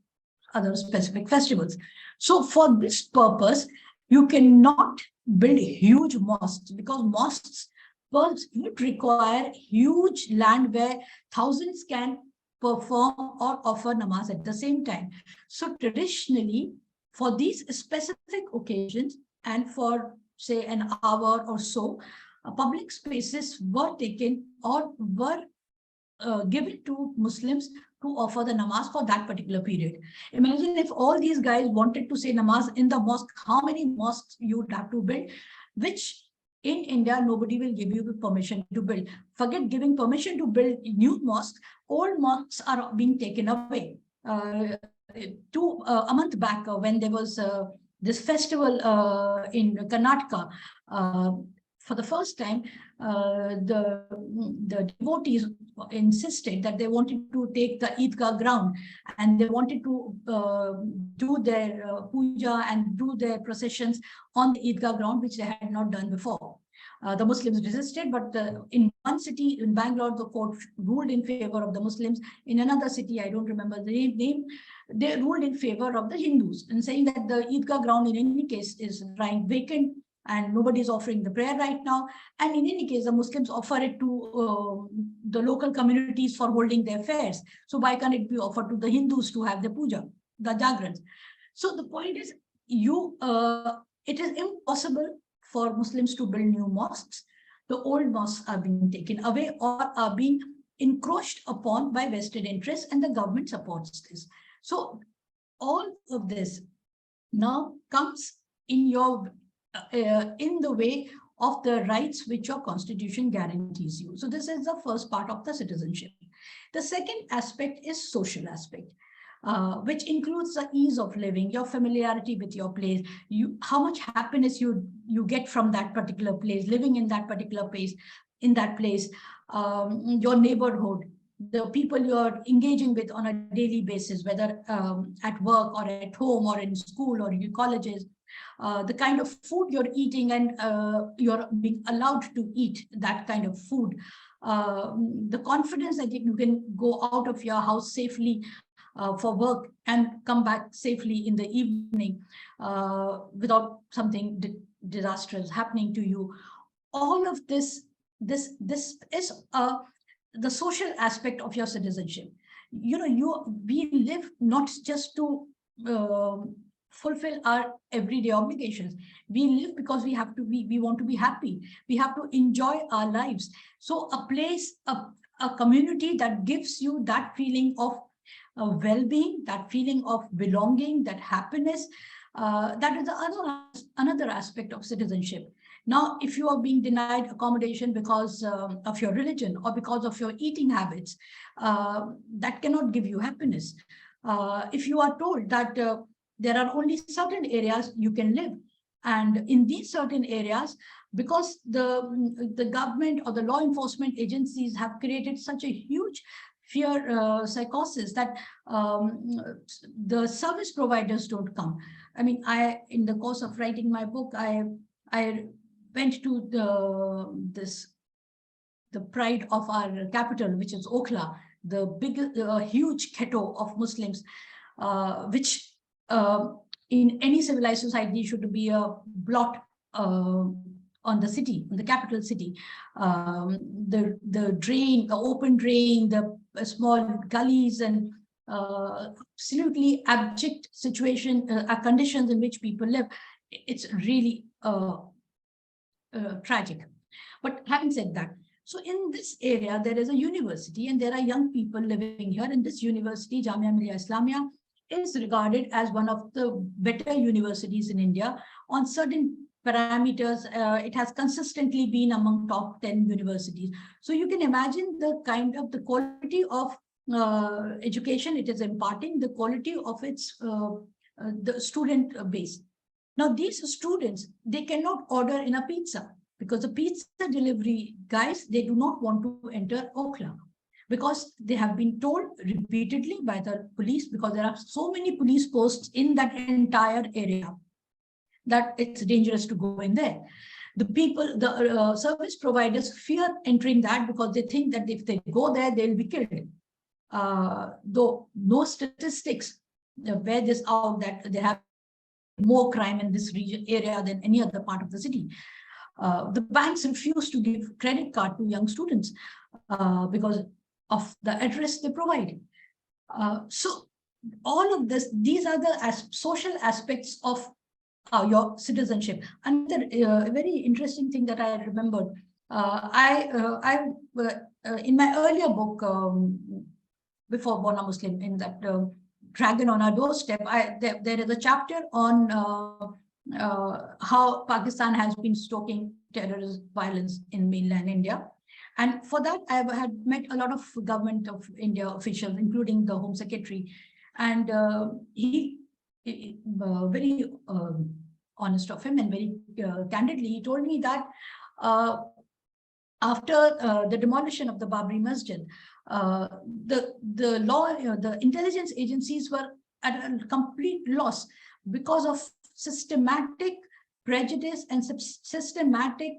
other specific festivals. So for this purpose, you cannot build huge mosques because mosques would require huge land where thousands can perform or offer namaz at the same time. So traditionally, for these specific occasions and for say an hour or so, public spaces were taken or were given to Muslims to offer the namaz for that particular period. Imagine if all these guys wanted to say namaz in the mosque, how many mosques you would have to build, which in India, nobody will give you the permission to build. Forget giving permission to build new mosques. Old mosques are being taken away. A month back, when there was this festival in Karnataka, for the first time, the devotees insisted that they wanted to take the Eidgah ground, and they wanted to do their puja and do their processions on the Eidgah ground, which they had not done before. The Muslims resisted, but in one city, in Bangalore, the court ruled in favor of the Muslims. In another city, I don't remember the name, they ruled in favor of the Hindus, and saying that the Eidgah ground in any case is lying vacant, and nobody is offering the prayer right now. And in any case, the Muslims offer it to the local communities for holding their fairs. So why can't it be offered to the Hindus to have the puja, the jagrans? So the point is, it is impossible for Muslims to build new mosques. The old mosques are being taken away or are being encroached upon by vested interests, and the government supports this. So all of this now comes in your in the way of the rights which your constitution guarantees you. So this is the first part of the citizenship. The second aspect is social aspect, which includes the ease of living, your familiarity with your place, how much happiness you get from that particular place, living in that particular place, your neighborhood, the people you're engaging with on a daily basis, whether at work or at home or in school or in colleges, the kind of food you're eating, and you're being allowed to eat that kind of food, the confidence that you can go out of your house safely for work and come back safely in the evening without something disastrous happening to you. All of this is the social aspect of your citizenship. We live not just to fulfill our everyday obligations. We live because we want to be happy. We have to enjoy our lives. So a place, a community that gives you that feeling of well-being, that feeling of belonging, that happiness, that is another aspect of citizenship. Now, if you are being denied accommodation because of your religion or because of your eating habits, that cannot give you happiness. If you are told that there are only certain areas you can live, and in these certain areas, because the government or the law enforcement agencies have created such a huge fear psychosis that the service providers don't come. I mean, in the course of writing my book, I went to the pride of our capital, which is Okhla, the big, huge ghetto of Muslims, which in any civilized society should be a blot on the city, on the capital city. The drain, the open drain, the small gullies, and absolutely abject situation, conditions in which people live. It's really tragic. But having said that, so in this area, there is a university and there are young people living here. And this university, Jamia Millia Islamia, is regarded as one of the better universities in India. On certain parameters, it has consistently been among top 10 universities. So you can imagine the quality of education it is imparting, the quality of its the student base. Now, these students, they cannot order in a pizza, because the pizza delivery guys, they do not want to enter Okhla, because they have been told repeatedly by the police, because there are so many police posts in that entire area, that it's dangerous to go in there. The people, the service providers fear entering that, because they think that if they go there, they'll be killed. Though no statistics bear this out, that they have more crime in this region area than any other part of the city. The banks refuse to give credit card to young students because of the address they provide. So all of this, these are the social aspects of your citizenship. Another very interesting thing that I remembered, in my earlier book, before Born a Muslim, in that Dragon on Our Doorstep, there is a chapter on how Pakistan has been stoking terrorist violence in mainland India. And for that, I had met a lot of government of India officials, including the Home Secretary. And he very honest of him and very candidly, he told me that after the demolition of the Babri Masjid, the intelligence agencies were at a complete loss because of systematic prejudice and systematic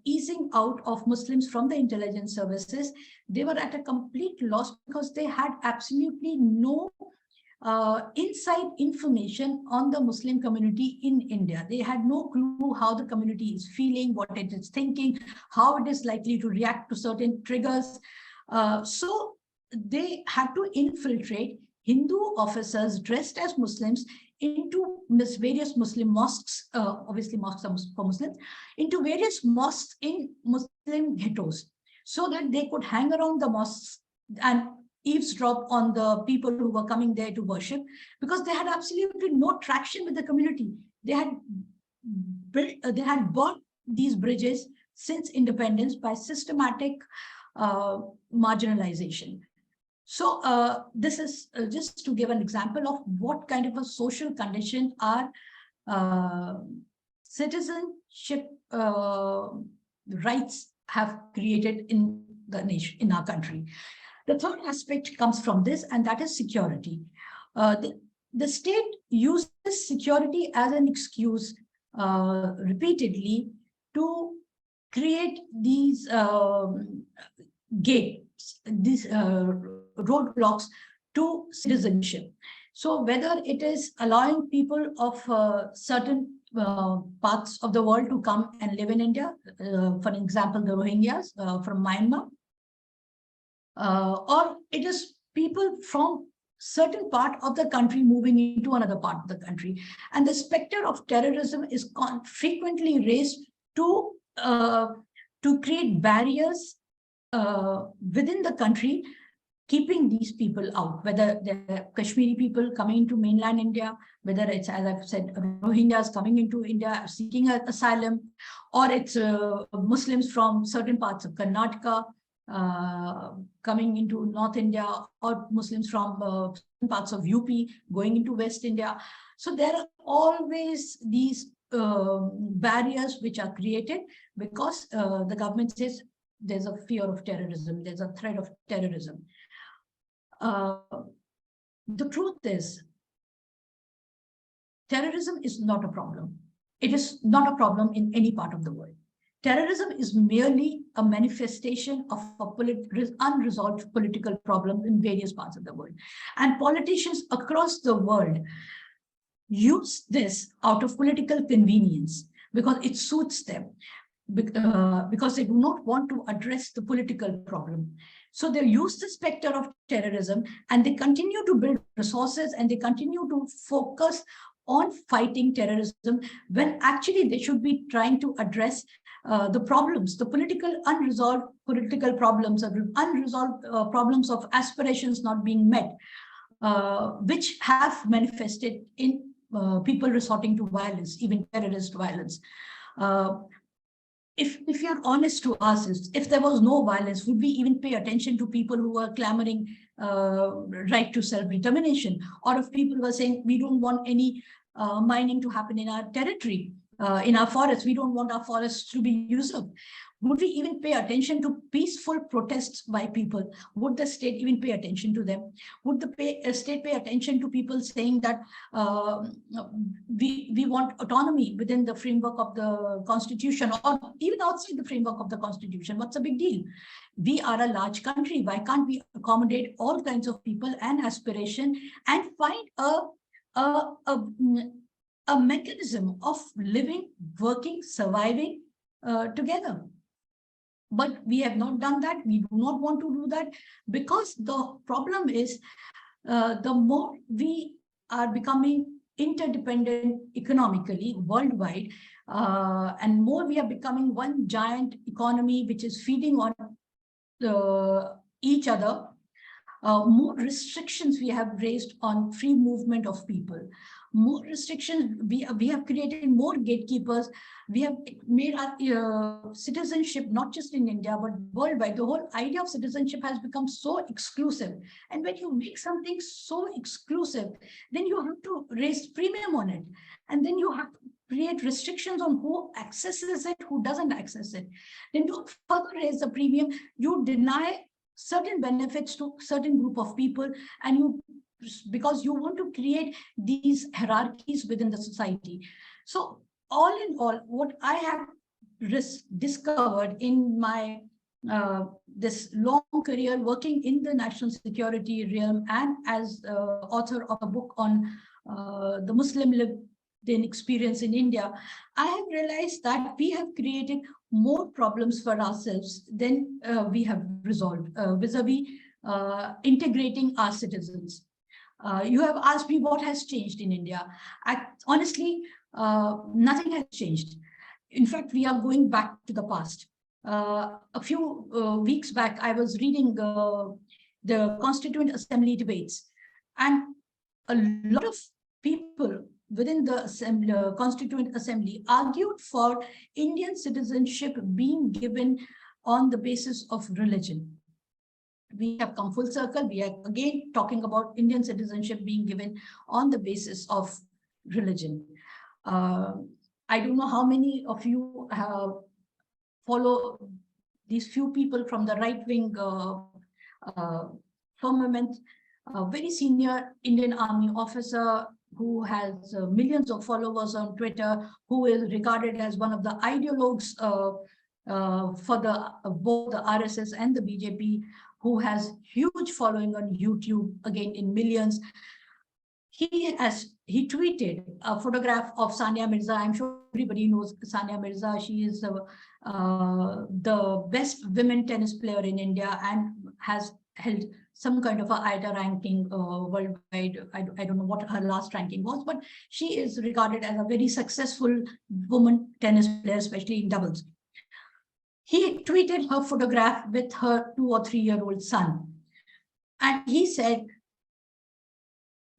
easing out of Muslims from the intelligence services. They were at a complete loss because they had absolutely no inside information on the Muslim community in India. They had no clue how the community is feeling, what it is thinking, how it is likely to react to certain triggers. So they had to infiltrate Hindu officers dressed as Muslims into various Muslim mosques, obviously mosques are for Muslims, into various mosques in Muslim ghettos, so that they could hang around the mosques and eavesdrop on the people who were coming there to worship, because they had absolutely no traction with the community. They had burnt these bridges since independence by systematic marginalization. So this is just to give an example of what kind of a social condition our citizenship rights have created in the nation, in our country. The third aspect comes from this, and that is security. The state uses security as an excuse repeatedly to create these gates, these roadblocks to citizenship. So whether it is allowing people of certain parts of the world to come and live in India, for example, the Rohingyas from Myanmar, or it is people from certain part of the country moving into another part of the country. And the specter of terrorism is frequently raised to create barriers within the country, keeping these people out, whether they're Kashmiri people coming into mainland India, whether it's, as I've said, Rohingyas coming into India seeking asylum, or it's Muslims from certain parts of Karnataka coming into North India, or Muslims from parts of UP going into West India. So there are always these barriers which are created because the government says there's a fear of terrorism, there's a threat of terrorism. The truth is, terrorism is not a problem. It is not a problem in any part of the world. Terrorism is merely a manifestation of unresolved political problems in various parts of the world. And politicians across the world use this out of political convenience because it suits them, because they do not want to address the political problem. So they use the specter of terrorism and they continue to build resources and they continue to focus on fighting terrorism, when actually they should be trying to address the problems, the unresolved political problems, or unresolved problems of aspirations not being met, which have manifested in people resorting to violence, even terrorist violence. If you're honest to us, if there was no violence, would we even pay attention to people who are clamoring right to self-determination, or if people were saying we don't want any mining to happen in our territory, in our forests, we don't want our forests to be usurped? Would we even pay attention to peaceful protests by people? Would the state even pay attention to them? Would the state pay attention to people saying that we want autonomy within the framework of the Constitution, or even outside the framework of the Constitution? What's the big deal? We are a large country. Why can't we accommodate all kinds of people and aspiration and find a mechanism of living, working, surviving together? But we have not done that. We do not want to do that, because the problem is the more we are becoming interdependent economically worldwide, and more we are becoming one giant economy which is feeding on each other, more restrictions we have raised on free movement of people, more restrictions, we have created more gatekeepers, we have made our citizenship, not just in India, but worldwide. The whole idea of citizenship has become so exclusive. And when you make something so exclusive, then you have to raise premium on it. And then you have to create restrictions on who accesses it, who doesn't access it. Then you further raise the premium, you deny certain benefits to certain group of people, and you, because you want to create these hierarchies within the society. So all in all, what I have discovered in my this long career working in the national security realm and as author of a book on the Muslim lived-in experience in India, I have realized that we have created more problems for ourselves than we have resolved vis-a-vis integrating our citizens. You have asked me what has changed in India. Honestly, nothing has changed. In fact, we are going back to the past. A few weeks back, I was reading the Constituent Assembly debates, and a lot of people within the Constituent Assembly argued for Indian citizenship being given on the basis of religion. We have come full circle. We are again talking about Indian citizenship being given on the basis of religion. I don't know how many of you follow these few people from the right-wing firmament, a very senior Indian Army officer who has millions of followers on Twitter, who is regarded as one of the ideologues for both the RSS and the BJP, who has huge following on YouTube, again in millions. He tweeted a photograph of Sania Mirza. I'm sure everybody knows Sania Mirza. She is the best women tennis player in India and has held some kind of a ITA ranking worldwide. I don't know what her last ranking was, but she is regarded as a very successful woman tennis player, especially in doubles. He tweeted her photograph with her 2 or 3-year-old son. And he said,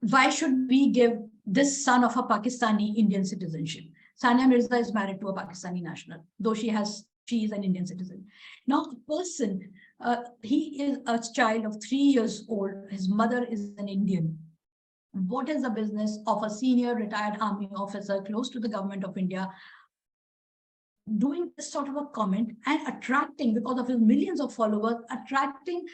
why should we give this son of a Pakistani Indian citizenship? Sania Mirza is married to a Pakistani national, though she is an Indian citizen. Now, a person, he is a child of 3 years old. His mother is an Indian. What is the business of a senior retired army officer close to the government of India doing this sort of a comment and attracting, because of his millions of followers, attracting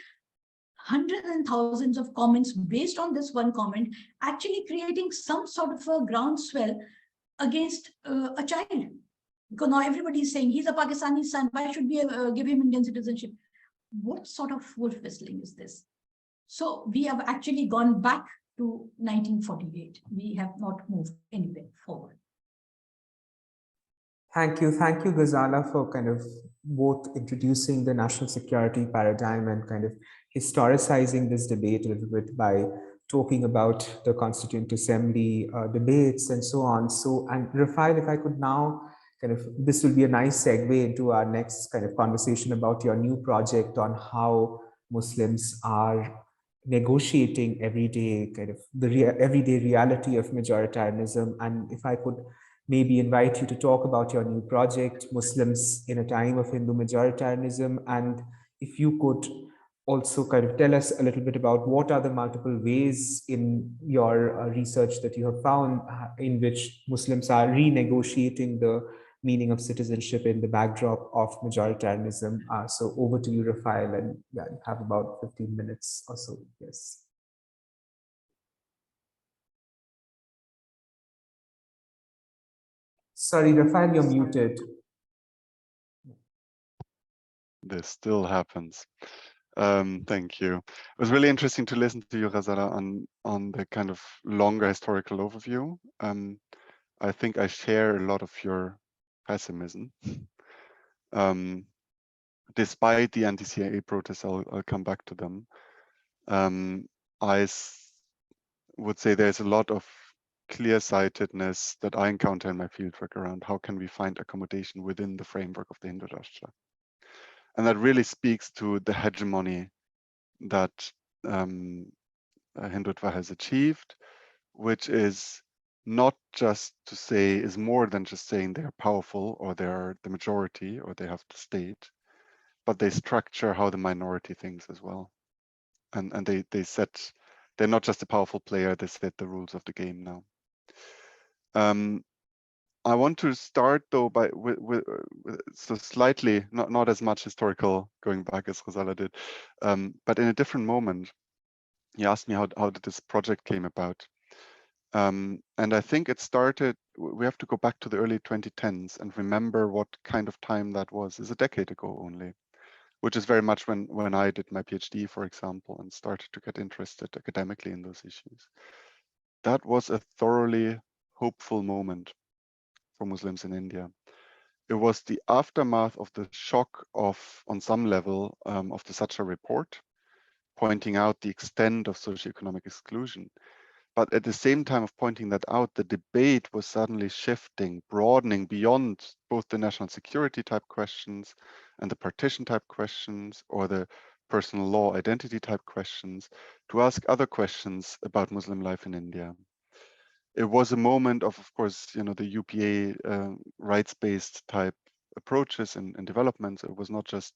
hundreds and thousands of comments based on this one comment, actually creating some sort of a groundswell against a child? Because now everybody is saying he's a Pakistani son, why should we give him Indian citizenship? What sort of wolf whistling is this? So we have actually gone back to 1948. We have not moved anywhere forward. Thank you, Ghazala, for kind of both introducing the national security paradigm and kind of historicizing this debate a little bit by talking about the Constituent Assembly debates and so on. So, and Rafael, if I could now kind of, this will be a nice segue into our next kind of conversation about your new project on how Muslims are negotiating everyday kind of the everyday reality of majoritarianism. And if I could maybe invite you to talk about your new project, Muslims in a Time of Hindu Majoritarianism, and if you could also kind of tell us a little bit about what are the multiple ways in your research that you have found in which Muslims are renegotiating the meaning of citizenship in the backdrop of majoritarianism. So over to you, Rafael, and yeah, you have about 15 minutes or so. Yes. Sorry, Rafael, you're muted. This still happens. Thank you. It was really interesting to listen to you, Ghazala, on the kind of longer historical overview. I think I share a lot of your pessimism. Despite the anti-CIA protests, I'll come back to them. Would say there's a lot of clear-sightedness that I encounter in my fieldwork around how can we find accommodation within the framework of the Hindu Rashtra. And that really speaks to the hegemony that Hindutva has achieved, which is not just to say, is more than just saying they're powerful or they're the majority or they have the state, but they structure how the minority thinks as well. And they set, they're not just a powerful player, they set the rules of the game now. I want to start though by so slightly, not as much historical going back as Rosala did, but in a different moment. You asked me how did this project came about. And I think it started, we have to go back to the early 2010s and remember what kind of time that was. It's a decade ago only, which is very much when I did my PhD, for example, and started to get interested academically in those issues. That was a thoroughly hopeful moment for Muslims in India. It was the aftermath of the shock of, on some level, of the Sacha report, pointing out the extent of socioeconomic exclusion. But at the same time of pointing that out, the debate was suddenly shifting, broadening beyond both the national security type questions and the partition type questions or the personal law identity type questions to ask other questions about Muslim life in India. It was a moment of course, the UPA rights-based type approaches and developments. It was not just,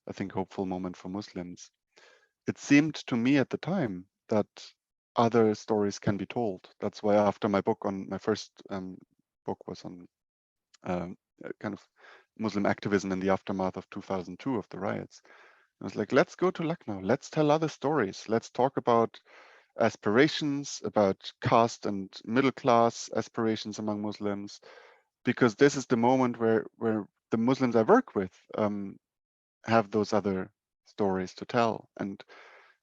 I think, hopeful moment for Muslims. It seemed to me at the time that other stories can be told. That's why after my first book was on kind of Muslim activism in the aftermath of 2002 of the riots. I was like, let's go to Lucknow. Let's tell other stories. Let's talk about aspirations, about caste and middle class aspirations among Muslims, because this is the moment where the Muslims I work with have those other stories to tell and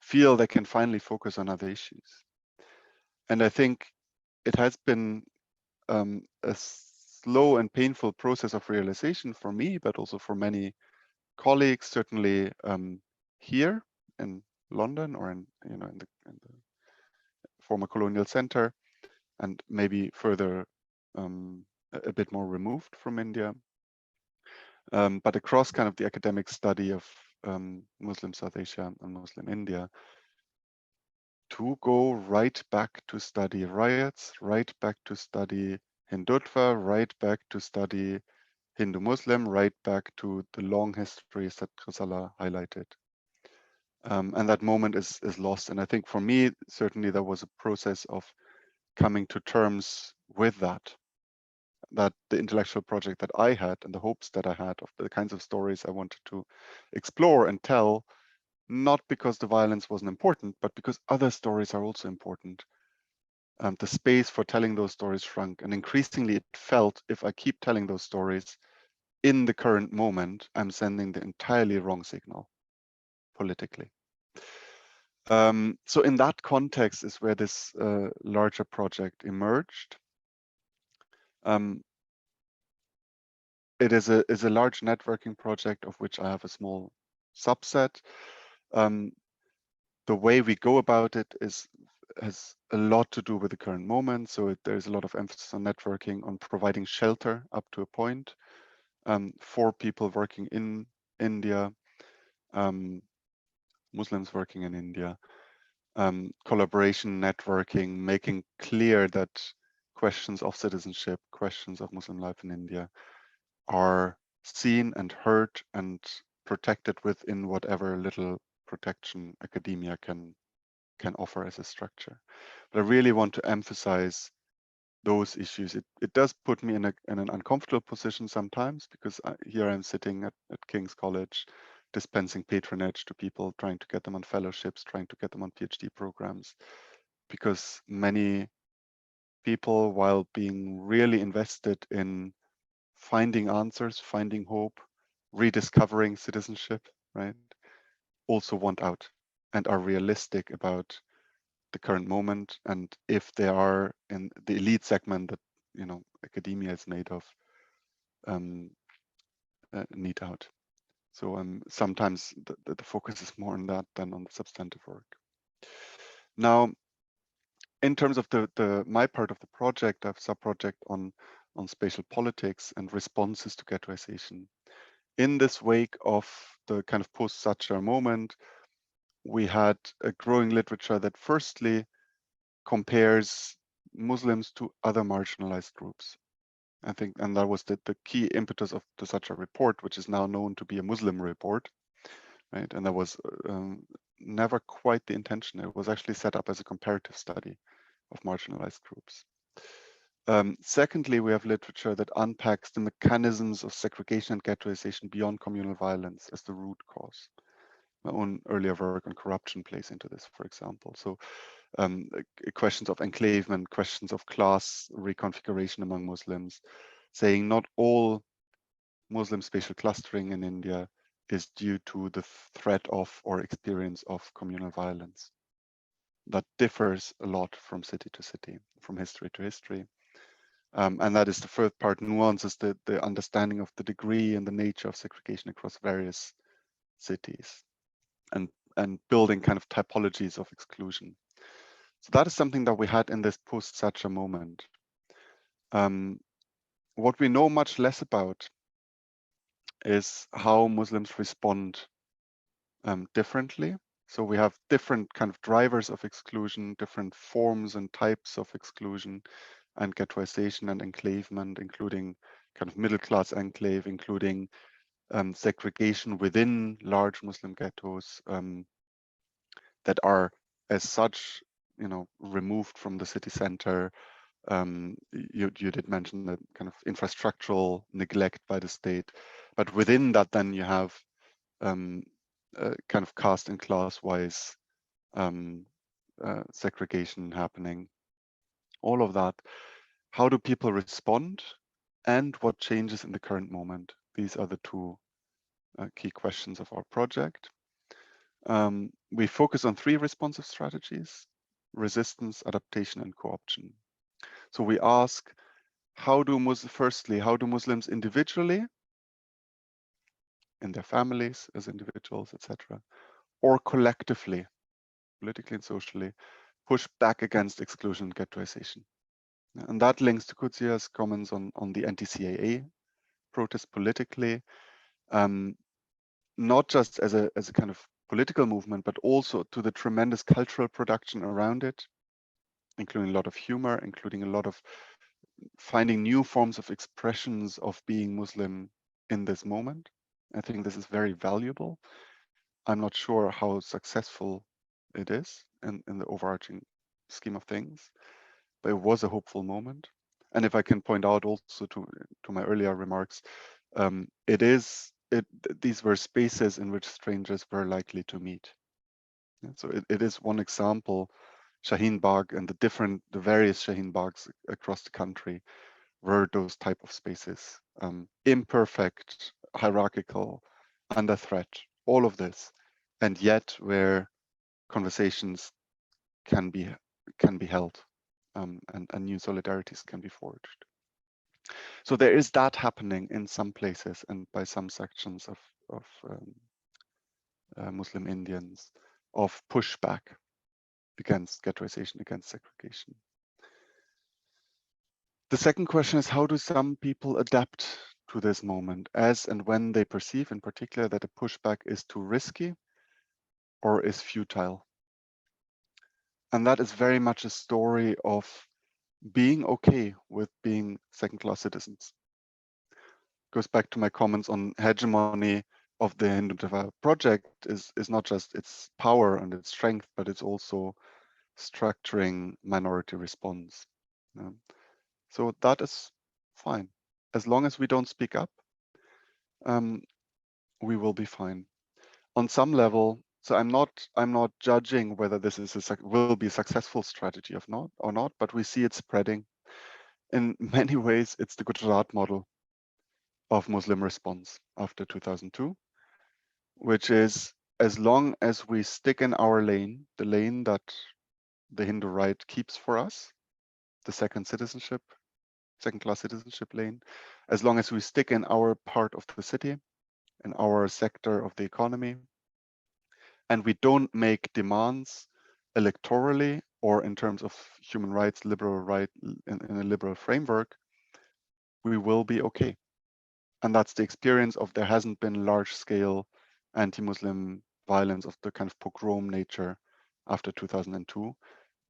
feel they can finally focus on other issues. And I think it has been a slow and painful process of realization for me, but also for many colleagues, certainly here in London or in the former colonial center, and maybe further a bit more removed from India, but across kind of the academic study of Muslim South Asia and Muslim India, to go right back to study riots, right back to study Hindutva, right back to study Hindu-Muslim, right back to the long histories that Rosala highlighted. And that moment is lost. And I think for me, certainly there was a process of coming to terms with that the intellectual project that I had and the hopes that I had of the kinds of stories I wanted to explore and tell, not because the violence wasn't important, but because other stories are also important. The space for telling those stories shrunk, and increasingly it felt if I keep telling those stories in the current moment, I'm sending the entirely wrong signal politically. So in that context is where this larger project emerged. It is a large networking project of which I have a small subset. The way we go about it has a lot to do with the current moment. So there's a lot of emphasis on networking, on providing shelter up to a point for people working in India, Muslims working in India, collaboration, networking, making clear that questions of citizenship, questions of Muslim life in India are seen and heard and protected within whatever little protection academia can offer as a structure. But I really want to emphasize those issues. It does put me in an uncomfortable position sometimes, because here I'm sitting at King's College, dispensing patronage to people, trying to get them on fellowships, trying to get them on PhD programs, because many people, while being really invested in finding answers, finding hope, rediscovering citizenship, right, also want out and are realistic about the current moment, and if they are in the elite segment that academia is made of, need out. So sometimes the focus is more on that than on the substantive work. Now, in terms of my part of the project, I have a sub-project on spatial politics and responses to ghettoization. In this wake of the kind of post-Thatcher moment, we had a growing literature that firstly compares Muslims to other marginalized groups. I think, and that was the key impetus to such a report, which is now known to be a Muslim report, right? And that was never quite the intention. It was actually set up as a comparative study of marginalized groups. Secondly, we have literature that unpacks the mechanisms of segregation and ghettoization beyond communal violence as the root cause. My own earlier work on corruption plays into this, for example. So questions of enclavement, questions of class reconfiguration among Muslims, saying not all Muslim spatial clustering in India is due to the threat of or experience of communal violence. That differs a lot from city to city, from history to history. And that is the third part, nuances, the understanding of the degree and the nature of segregation across various cities, and building kind of typologies of exclusion. So that is something that we had in this post-Thatcher moment. What we know much less about is how Muslims respond differently. So we have different kind of drivers of exclusion, different forms and types of exclusion and ghettoization and enclavement, including kind of middle-class enclave, including segregation within large Muslim ghettos that are as such, removed from the city center. You did mention that kind of infrastructural neglect by the state, but within that, then you have kind of caste and class-wise segregation happening. All of that. How do people respond, and what changes in the current moment? These are the two key questions of our project. We focus on 3 responsive strategies: resistance, adaptation, and co-option. So we ask, firstly, how do Muslims individually, in their families, as individuals, etc., or collectively, politically and socially, push back against exclusion and ghettoization? And that links to Kudzia's comments on the anti-CAA protest politically, not just as a kind of political movement, but also to the tremendous cultural production around it, including a lot of humor, including a lot of finding new forms of expressions of being Muslim in this moment. I think this is very valuable. I'm not sure how successful it is in the overarching scheme of things, but it was a hopeful moment. And if I can point out also to my earlier remarks, these were spaces in which strangers were likely to meet. So it is one example. Shaheen Bagh and the various Shaheen Baghs across the country were those type of spaces, imperfect, hierarchical, under threat, all of this, and yet where conversations can be held, and new solidarities can be forged. So there is that happening in some places and by some sections of Muslim Indians, of pushback against ghettoization, against segregation. The second question is, how do some people adapt to this moment as and when they perceive in particular that a pushback is too risky or is futile? And that is very much a story of being okay with being second-class citizens. Goes back to my comments on hegemony of the Hindu project is not just its power and its strength, but it's also structuring minority response. So that is fine. As long as we don't speak up, we will be fine. On some level, so I'm not judging whether this will be a successful strategy or not, but we see it spreading. In many ways, it's the Gujarat model of Muslim response after 2002, which is, as long as we stick in our lane, the lane that the Hindu right keeps for us, the second-class citizenship lane, as long as we stick in our part of the city, in our sector of the economy, and we don't make demands electorally or in terms of human rights, liberal right in a liberal framework, we will be okay. And that's the experience of there hasn't been large-scale anti-Muslim violence, of the kind of pogrom nature after 2002,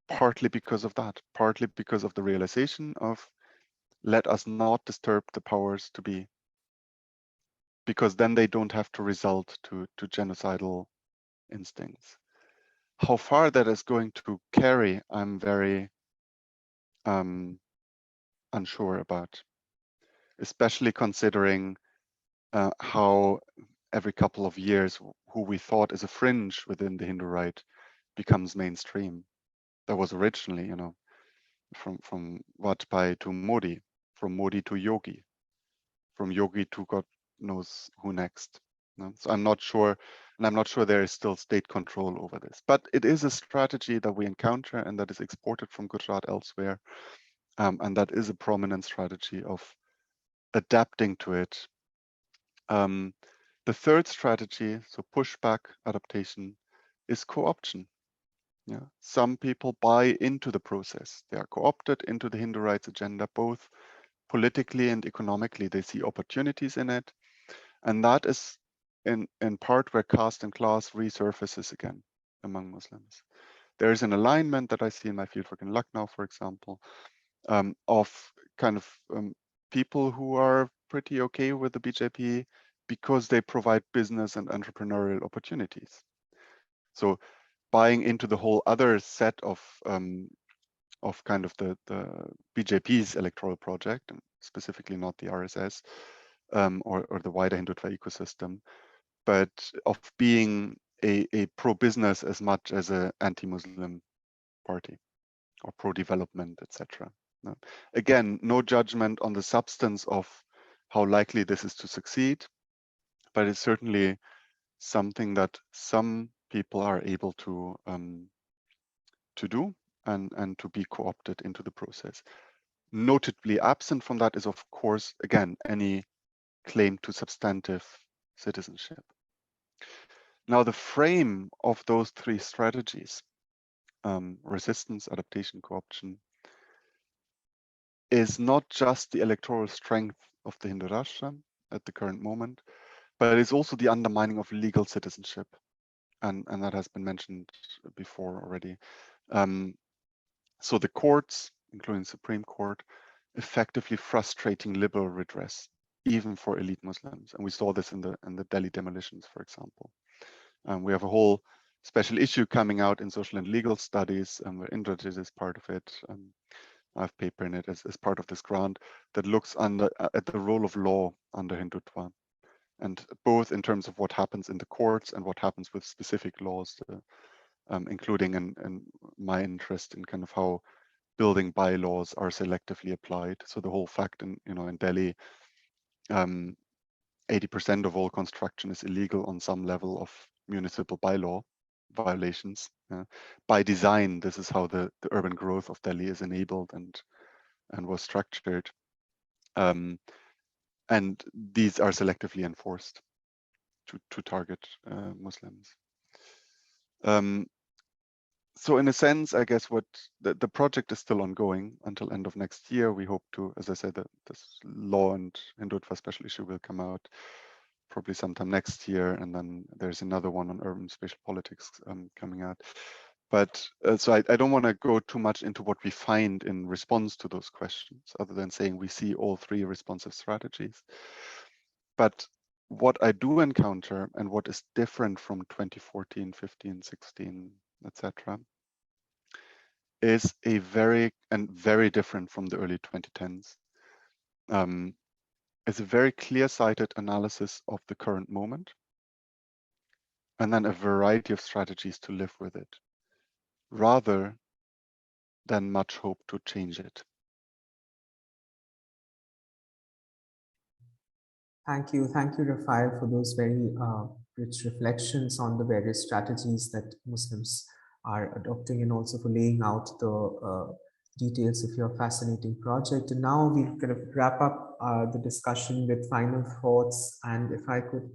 partly because of that, partly because of the realization of, let us not disturb the powers to be, because then they don't have to result to genocidal instincts. How far that is going to carry, I'm very unsure about, especially considering how every couple of years who we thought is a fringe within the Hindu right becomes mainstream. That was originally, from Vajpayee to Modi, from Modi to Yogi, from Yogi to God knows who next. So I'm not sure, and I'm not sure there is still state control over this. But it is a strategy that we encounter and that is exported from Gujarat elsewhere. And that is a prominent strategy of adapting to it. The third strategy, so pushback adaptation, is co-option. Yeah, some people buy into the process. They are co-opted into the Hindu rights agenda, both politically and economically. They see opportunities in it, and that is in part where caste and class resurfaces again among Muslims. There is an alignment that I see in my fieldwork in Lucknow, for example, of kind of people who are pretty okay with the BJP because they provide business and entrepreneurial opportunities. So buying into the whole other set of kind of the BJP's electoral project, and specifically not the RSS or the wider Hindutva ecosystem, but of being a pro-business as much as an anti-Muslim party or pro-development, etc. No. Again, no judgment on the substance of how likely this is to succeed, but it's certainly something that some people are able to do and to be co-opted into the process. Notably absent from that is, of course, again, any claim to substantive citizenship. Now, the frame of those three strategies, resistance, adaptation, co-option, is not just the electoral strength of the Hindu Rashtra at the current moment, but it's also the undermining of legal citizenship. And that has been mentioned before already. So the courts, including Supreme Court, effectively frustrating liberal redress, even for elite Muslims. And we saw this in the Delhi demolitions, for example. We have a whole special issue coming out in social and legal studies, where Indrajit is part of it. I have paper in it as part of this grant that looks at the role of law under Hindutva, and both in terms of what happens in the courts and what happens with specific laws, including in my interest in kind of how building bylaws are selectively applied. So the whole fact in Delhi, 80% of all construction is illegal on some level of municipal bylaw violations. By design, this is how the urban growth of Delhi is enabled and was structured. And these are selectively enforced to target Muslims. So in a sense, I guess what the project is still ongoing until end of next year. We hope to, as I said, that this law and Hindutva special issue will come out probably sometime next year. And then there's another one on urban spatial politics coming out. But so I don't want to go too much into what we find in response to those questions, other than saying we see all three responsive strategies. But what I do encounter and what is different from 2014, 15, 16, etc., is very different from the early 2010s. Is a very clear-sighted analysis of the current moment, and then a variety of strategies to live with it, rather than much hope to change it. Thank you, Rafael, for those very rich reflections on the various strategies that Muslims are adopting, and also for laying out the details of your fascinating project. And now we'll kind of wrap up the discussion with final thoughts. And if I could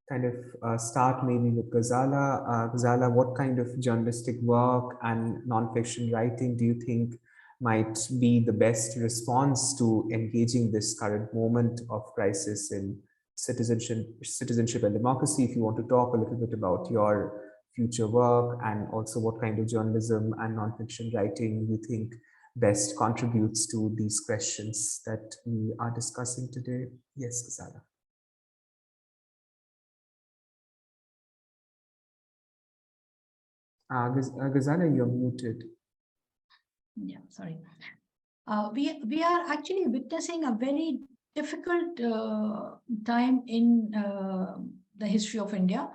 kind of start maybe with Ghazala. Ghazala, what kind of journalistic work and nonfiction writing do you think might be the best response to engaging this current moment of crisis in citizenship and democracy, if you want to talk a little bit about your future work and also what kind of journalism and nonfiction writing you think best contributes to these questions that we are discussing today. Yes, Ghazala. Ghazala, you're muted. Yeah, sorry. We are actually witnessing a very difficult time in the history of India,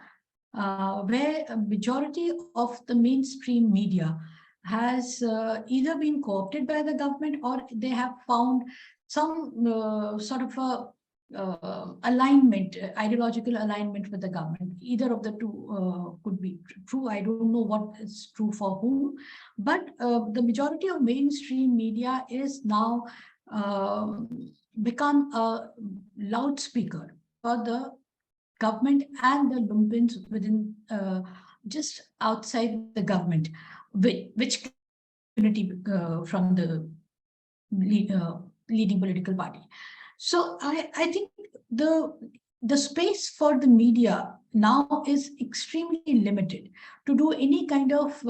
where a majority of the mainstream media has either been co-opted by the government or they have found some sort of a alignment, ideological alignment with the government. Either of the two could be true. I don't know what is true for whom, but the majority of mainstream media is now become a loudspeaker for the government and the lumpins within just outside the government, which community from the leading political party. So I think the space for the media now is extremely limited to do any kind of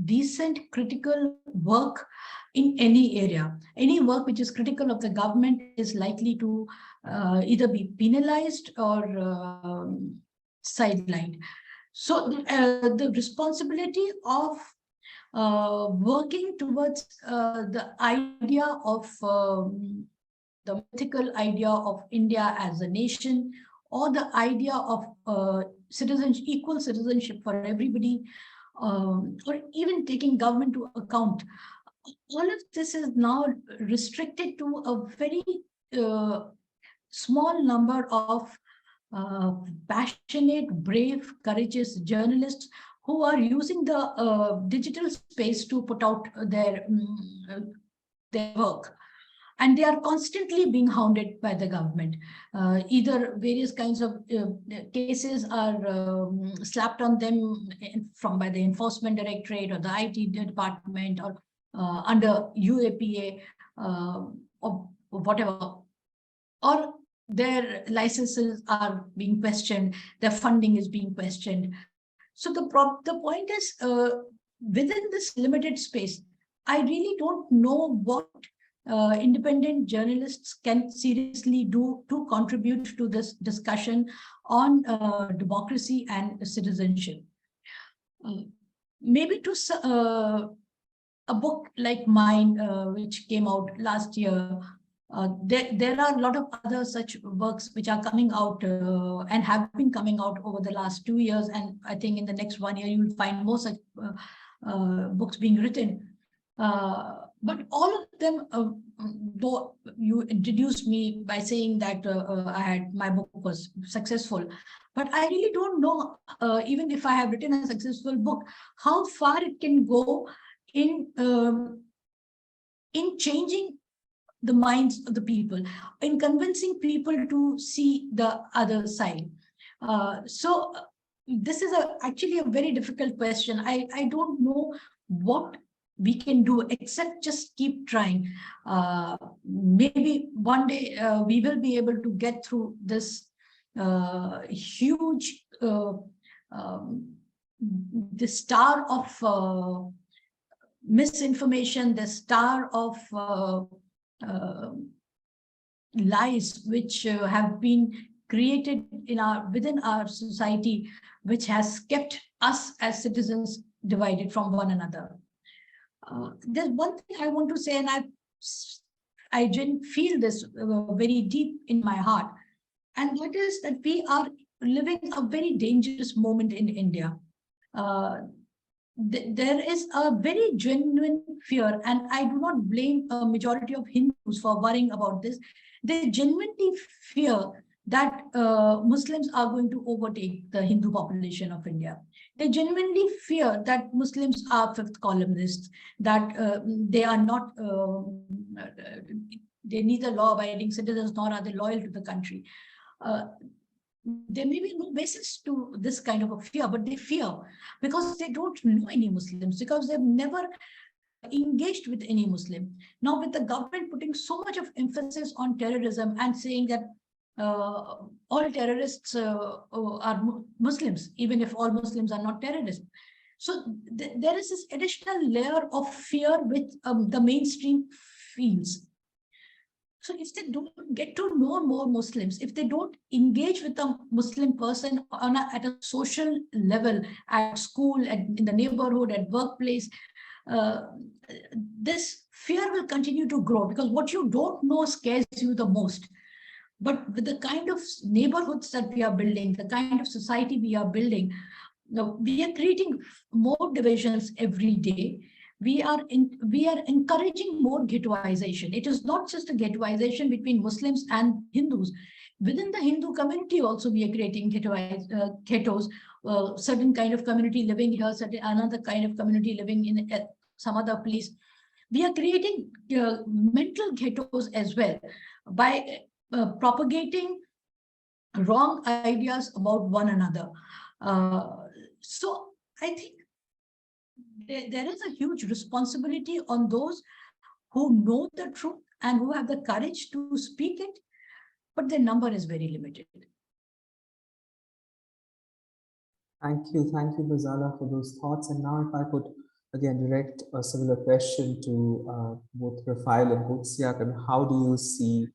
decent critical work in any area. Any work which is critical of the government is likely to either be penalized or sidelined. So the responsibility of working towards the idea of the mythical idea of India as a nation, or the idea of equal citizenship for everybody, or even taking government to account. All of this is now restricted to a very small number of passionate, brave, courageous journalists who are using the digital space to put out their work. And they are constantly being hounded by the government. Either various kinds of cases are slapped on them by the Enforcement Directorate or the IT department or under UAPA or whatever. Or their licenses are being questioned, their funding is being questioned. So the point is, within this limited space, I really don't know what independent journalists can seriously do to contribute to this discussion on democracy and citizenship. Maybe to a book like mine, which came out last year, there are a lot of other such works which are coming out and have been coming out over the last 2 years. And I think in the next 1 year, you will find more such books being written. But all of them, though you introduced me by saying that my book was successful, but I really don't know, even if I have written a successful book, how far it can go in changing the minds of the people, in convincing people to see the other side. So this is actually a very difficult question. I don't know what we can do except just keep trying. Maybe one day we will be able to get through this huge the star of misinformation, the star of lies which have been created within our society, which has kept us as citizens divided from one another. There's one thing I want to say, and I didn't feel this very deep in my heart, and that is that we are living a very dangerous moment in India. There is a very genuine fear, and I do not blame a majority of Hindus for worrying about this. They genuinely fear that Muslims are going to overtake the Hindu population of India. They genuinely fear that Muslims are fifth columnists, that they are not, they're neither law-abiding citizens nor are they loyal to the country. There may be no basis to this kind of a fear, but they fear because they don't know any Muslims, because they've never engaged with any Muslim. Now, with the government putting so much of emphasis on terrorism and saying that all terrorists are Muslims, even if all Muslims are not terrorists. So there is this additional layer of fear which the mainstream feels. So if they don't get to know more Muslims, if they don't engage with a Muslim person at a social level, at school, in the neighborhood, at workplace, this fear will continue to grow, because what you don't know scares you the most. But with the kind of neighborhoods that we are building, the kind of society we are building, we are creating more divisions every day. We are encouraging more ghettoization. It is not just a ghettoization between Muslims and Hindus. Within the Hindu community also, we are creating ghettos, certain kind of community living here, another kind of community living in some other place. We are creating mental ghettos as well by propagating wrong ideas about one another. So I think there is a huge responsibility on those who know the truth and who have the courage to speak it, but their number is very limited. Thank you, Ghazala, for those thoughts. And now if I could again direct a similar question to both Rafael and Hutziak, and how do you see,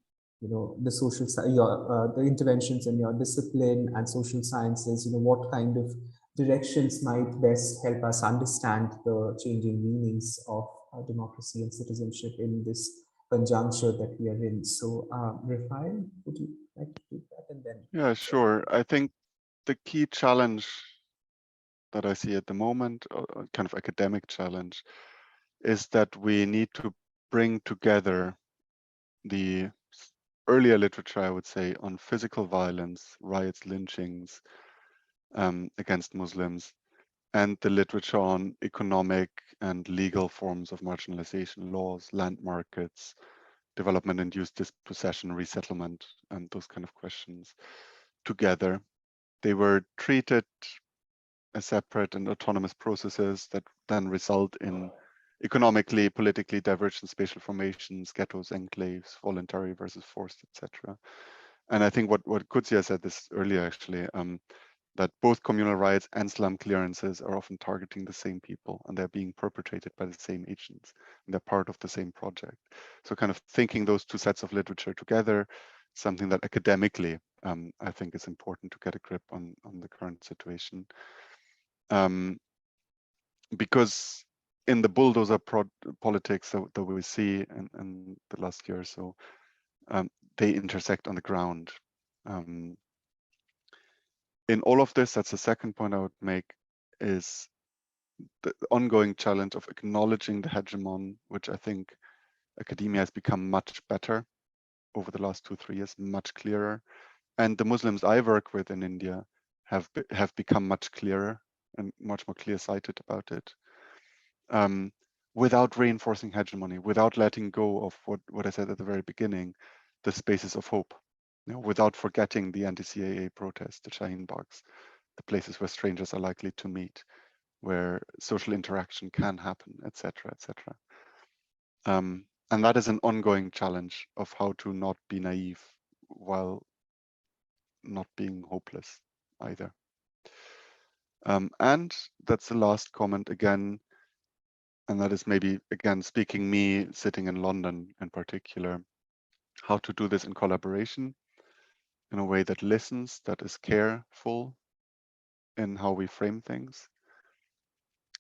the social the interventions in your discipline and social sciences, what kind of directions might best help us understand the changing meanings of democracy and citizenship in this conjuncture that we are in. So Rafael, would you like to do that? And then yeah, sure. I think the key challenge that I see at the moment, a kind of academic challenge, is that we need to bring together the earlier literature, I would say, on physical violence, riots, lynchings against Muslims, and the literature on economic and legal forms of marginalization, laws, land markets, development-induced dispossession, resettlement, and those kind of questions together. They were treated as separate and autonomous processes that then result in economically, politically divergent spatial formations, ghettos, enclaves, voluntary versus forced, etc. And I think what Kutsia said this earlier, actually, that both communal riots and slum clearances are often targeting the same people, and they're being perpetrated by the same agents, and they're part of the same project. So kind of thinking those two sets of literature together, something that academically, I think is important to get a grip on the current situation. Because in the bulldozer politics that we see in the last year or so, they intersect on the ground. In all of this, that's the second point I would make, is the ongoing challenge of acknowledging the hegemon, which I think academia has become much better over the last 2-3 years, much clearer. And the Muslims I work with in India have become much clearer and much more clear-sighted about it. Without reinforcing hegemony, without letting go of what I said at the very beginning, the spaces of hope, without forgetting the anti-CAA protests, the Shaheen Baghs, the places where strangers are likely to meet, where social interaction can happen, etc., etc. And that is an ongoing challenge of how to not be naive while not being hopeless either. And that's the last comment again, and that is maybe, again, speaking me sitting in London in particular, how to do this in collaboration in a way that listens, that is careful in how we frame things,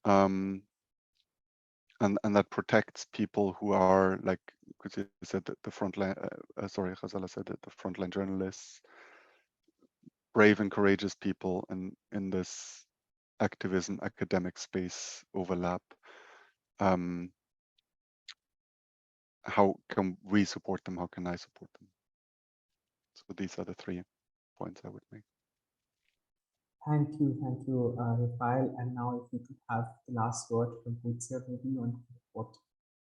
and that protects people who are, like Kutsi said, the frontline, Ghazala said it, the frontline journalists, brave and courageous people in this activism academic space overlap. How can we support them? How can I support them? So these are the 3 points I would make. Thank you, Rafael. And now if we could have the last word from Hutziak maybe on what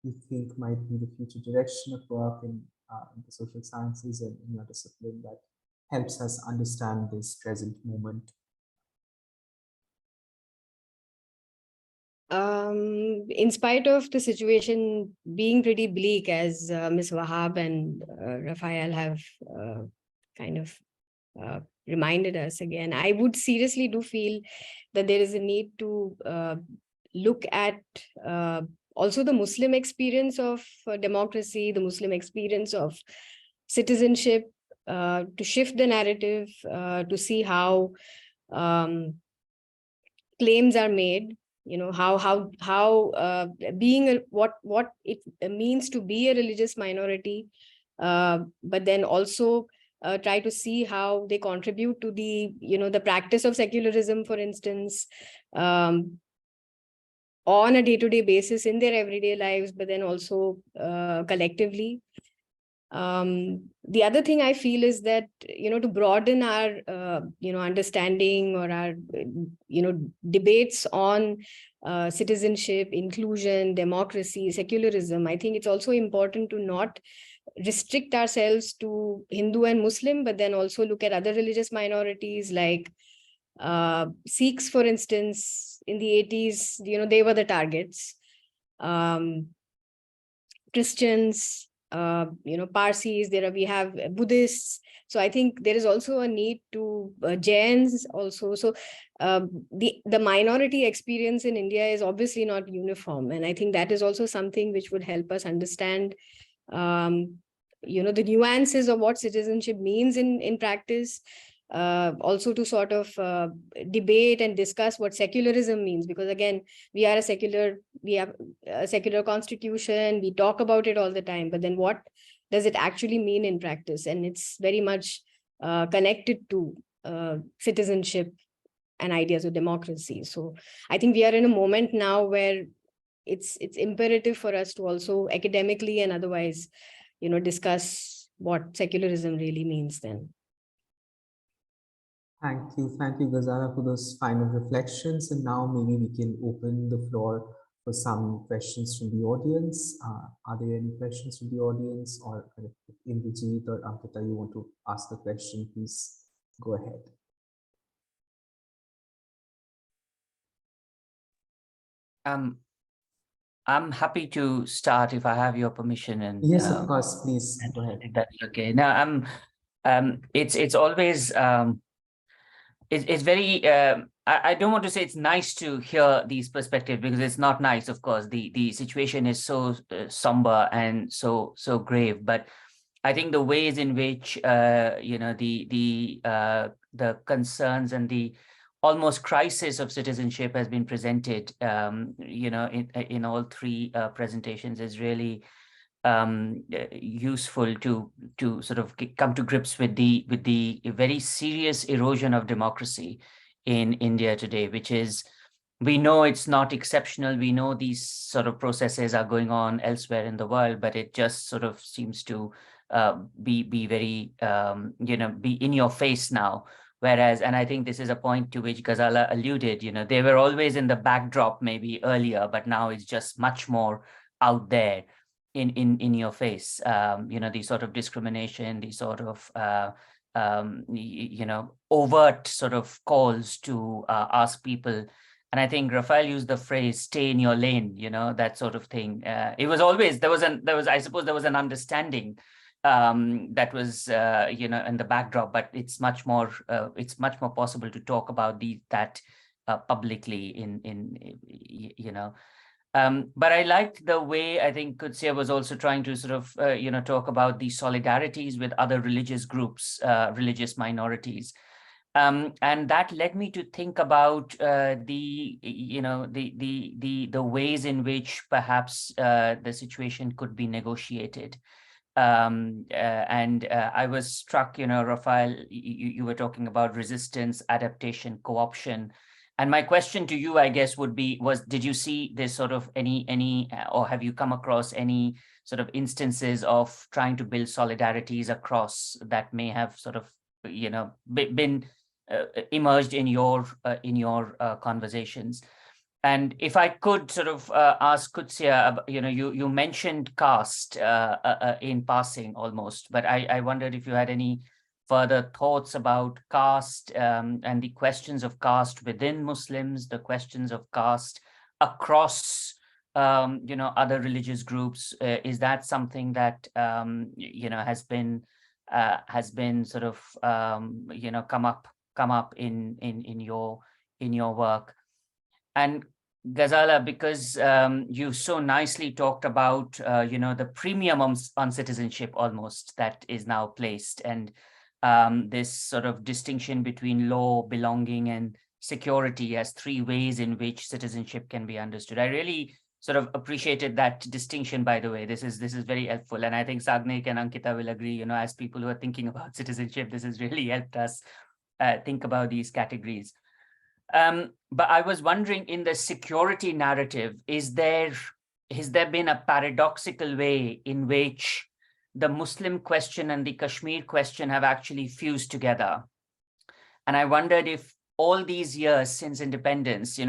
you think might be the future direction of work in the social sciences and in your discipline that helps us understand this present moment. In spite of the situation being pretty bleak, as Ms. Wahab and Rafael have kind of reminded us again. I would seriously do feel that there is a need to look at also the Muslim experience of democracy, the Muslim experience of citizenship, to shift the narrative, to see how claims are made, how being what it means to be a religious minority, but then also try to see how they contribute to the practice of secularism, for instance, on a day-to-day basis in their everyday lives, but then also collectively. The other thing I feel is that, to broaden our, understanding or our, debates on citizenship, inclusion, democracy, secularism, I think it's also important to not restrict ourselves to Hindu and Muslim, but then also look at other religious minorities like Sikhs, for instance. In the 80s, they were the targets. Christians, Parsis, we have Buddhists. So I think there is also a need to Jains also. So the minority experience in India is obviously not uniform. And I think that is also something which would help us understand the nuances of what citizenship means in practice. Also to sort of debate and discuss what secularism means, because again, we have a secular constitution, we talk about it all the time, but then what does it actually mean in practice? And it's very much connected to citizenship and ideas of democracy. So I think we are in a moment now where it's imperative for us to also academically and otherwise, discuss what secularism really means then. Thank you, Ghazala, for those final reflections. And now maybe we can open the floor for some questions from the audience. Are there any questions from the audience, or if Indrajit or Ankita, you want to ask the question, please go ahead. I'm happy to start if I have your permission. And yes, of course, please go ahead. If that's okay. Now, it's always it's very. I don't want to say it's nice to hear these perspectives, because it's not nice. Of course, the situation is so somber and so grave. But I think the ways in which the concerns and the almost crisis of citizenship has been presented, in all three presentations is really useful to sort of come to grips with the very serious erosion of democracy in India today, which is, we know it's not exceptional. We know these sort of processes are going on elsewhere in the world, but it just sort of seems to be very, be in your face now. Whereas, and I think this is a point to which Ghazala alluded, they were always in the backdrop maybe earlier, but now it's just much more out there in your face. The sort of discrimination, the sort of, overt sort of calls to ask people. And I think Raphael used the phrase, stay in your lane, that sort of thing. It was always, I suppose there was an understanding that was, in the backdrop, but it's much more possible to talk about that publicly but I liked the way, I think Qudsiya was also trying to sort of, talk about the solidarities with other religious groups, religious minorities. And that led me to think about the ways in which perhaps the situation could be negotiated. And I was struck, Raphael, you were talking about resistance, adaptation, co-option. And my question to you, I guess, did you see this sort of any, or have you come across any sort of instances of trying to build solidarities across that may have sort of, been emerged in your conversations? And if I could sort of ask Qudsiya, you mentioned caste in passing almost, but I wondered if you had any further thoughts about caste and the questions of caste within Muslims, the questions of caste across, other religious groups. Is that something that, has been has been sort of come up in your work. And Ghazala, because you so nicely talked about the premium on citizenship almost that is now placed, and this sort of distinction between law, belonging, and security as three ways in which citizenship can be understood. I really sort of appreciated that distinction, by the way. This is very helpful. And I think Sagnik and Ankita will agree, as people who are thinking about citizenship, this has really helped us think about these categories. But I was wondering, in the security narrative, has there been a paradoxical way in which the Muslim question and the Kashmir question have actually fused together? And I wondered if all these years since independence,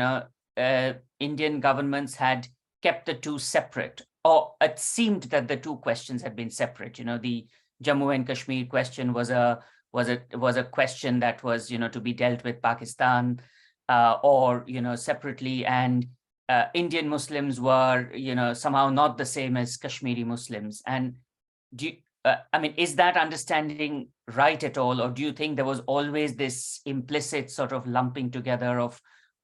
Indian governments had kept the two separate, or it seemed that the two questions had been separate. The Jammu and Kashmir question was a question that was, to be dealt with Pakistan, or separately, and Indian Muslims were somehow not the same as Kashmiri Muslims. And is that understanding right at all, or do you think there was always this implicit sort of lumping together of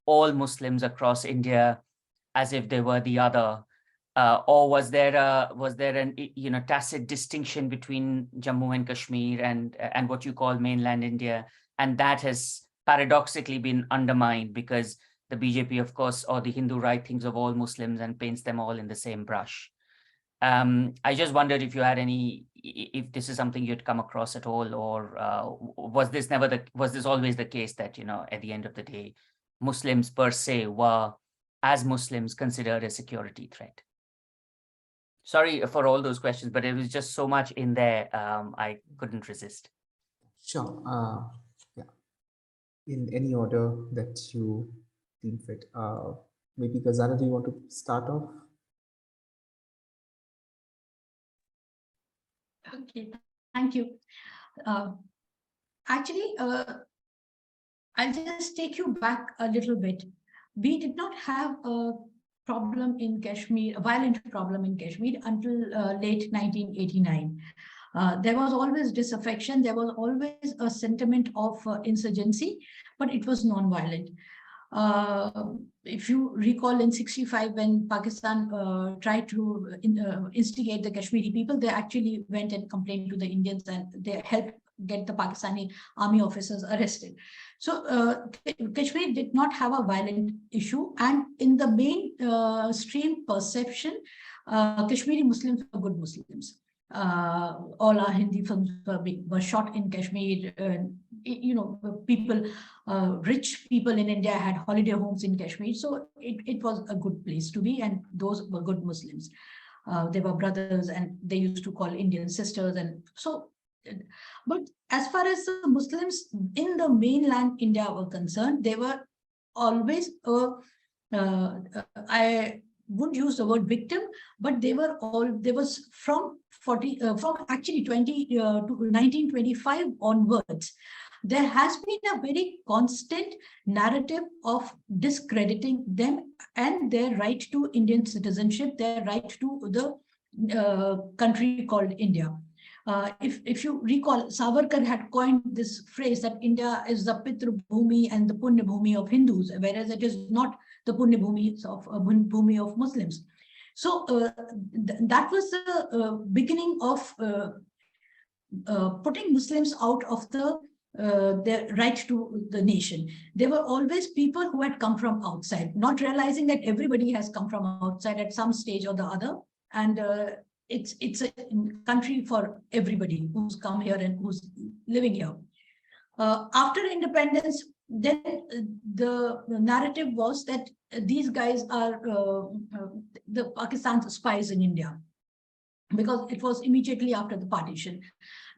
all Muslims across India as if they were the other, or was there an tacit distinction between Jammu and Kashmir and what you call mainland India, and that has paradoxically been undermined because the BJP, of course, or the Hindu right, thinks of all Muslims and paints them all in the same brush. I just wondered if you had if this is something you'd come across at all, or was this always the case that, at the end of the day, Muslims per se were, as Muslims, considered a security threat? Sorry for all those questions, but it was just so much in there, I couldn't resist. Sure. Yeah. In any order that you deem fit. Maybe Ghazala, do you want to start off? Okay, thank you. Actually, I'll just take you back a little bit. We did not have a problem in Kashmir, a violent problem in Kashmir until late 1989. There was always disaffection. There was always a sentiment of insurgency, but it was non-violent. If you recall, in '65, when Pakistan tried to instigate the Kashmiri people, they actually went and complained to the Indians, and they helped get the Pakistani army officers arrested. So Kashmir did not have a violent issue, and in the mainstream perception, Kashmiri Muslims were good Muslims. All our Hindi films were shot in Kashmir. People, rich people in India had holiday homes in Kashmir. So it was a good place to be, and those were good Muslims. They were brothers, and they used to call Indian sisters. And so, but as far as the Muslims in the mainland India were concerned, they were always I wouldn't use the word victim, but there was from actually 1925 onwards, there has been a very constant narrative of discrediting them and their right to Indian citizenship, their right to the country called India. If you recall, Savarkar had coined this phrase that India is the Pitru Bhumi and the Punya Bhumi of Hindus, whereas it is not the Punya Bhumi of Muslims. So that was the beginning of putting Muslims out of their right to the nation. There were always people who had come from outside, not realizing that everybody has come from outside at some stage or the other, and it's a country for everybody who's come here and who's living here. After independence, then the narrative was that these guys are the Pakistan's spies in India, because it was immediately after the partition.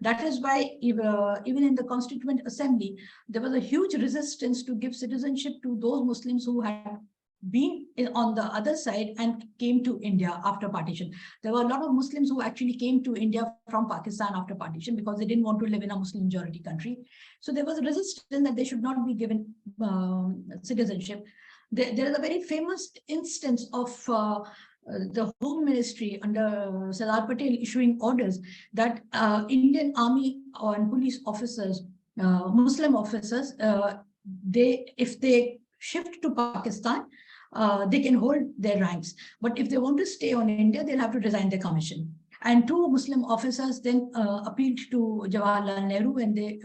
That is why even in the Constituent Assembly, there was a huge resistance to give citizenship to those Muslims who had been on the other side and came to India after partition. There were a lot of Muslims who actually came to India from Pakistan after partition because they didn't want to live in a Muslim majority country. So there was a resistance that they should not be given citizenship. There is a very famous instance of the Home Ministry under Sardar Patel issuing orders that Indian Army and police officers, Muslim officers, if they shift to Pakistan, they can hold their ranks. But if they want to stay on India, they'll have to resign their commission. And two Muslim officers then appealed to Jawaharlal Nehru, and they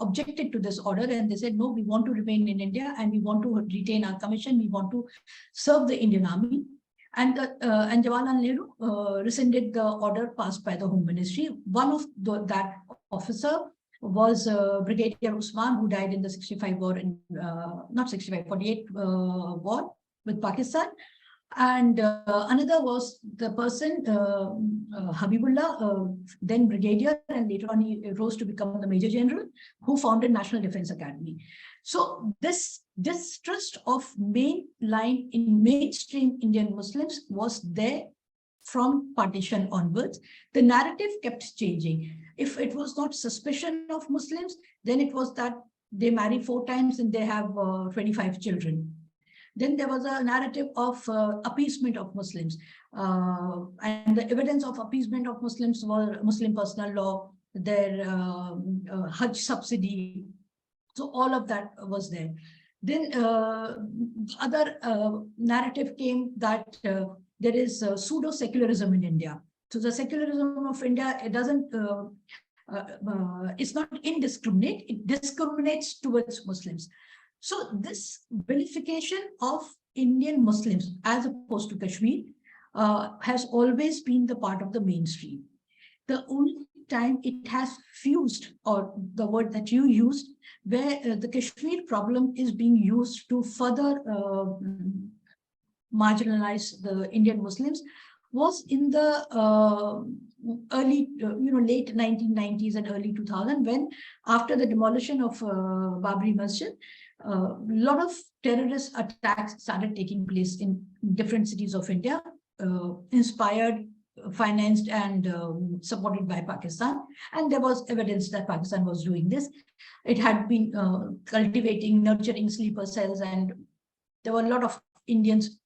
objected to this order, and they said, no, we want to remain in India and we want to retain our commission. We want to serve the Indian Army. And Jawaharlal Nehru rescinded the order passed by the Home Ministry. One of that officer was Brigadier Usman, who died in the 65 war, not 65, 48 war with Pakistan. And another was the person, Habibullah, then brigadier, and later on he rose to become the Major General, who founded National Defense Academy. So this distrust of mainstream Indian Muslims was there from partition onwards. The narrative kept changing. If it was not suspicion of Muslims, then it was that they marry 4 times and they have 25 children. Then there was a narrative of appeasement of Muslims. And the evidence of appeasement of Muslims were Muslim personal law, their Hajj subsidy. So all of that was there. Then other narrative came that there is pseudo-secularism in India. So the secularism of India, it doesn't, it's not indiscriminate, it discriminates towards Muslims. So this vilification of Indian Muslims as opposed to Kashmir has always been the part of the mainstream. The only time it has fused, or the word that you used, where the Kashmir problem is being used to further marginalize the Indian Muslims, was in the early, late 1990s and early 2000, when after the demolition of Babri Masjid, a lot of terrorist attacks started taking place in different cities of India, inspired, financed, and supported by Pakistan. And there was evidence that Pakistan was doing this. It had been cultivating, nurturing sleeper cells, and there were a lot of Indians,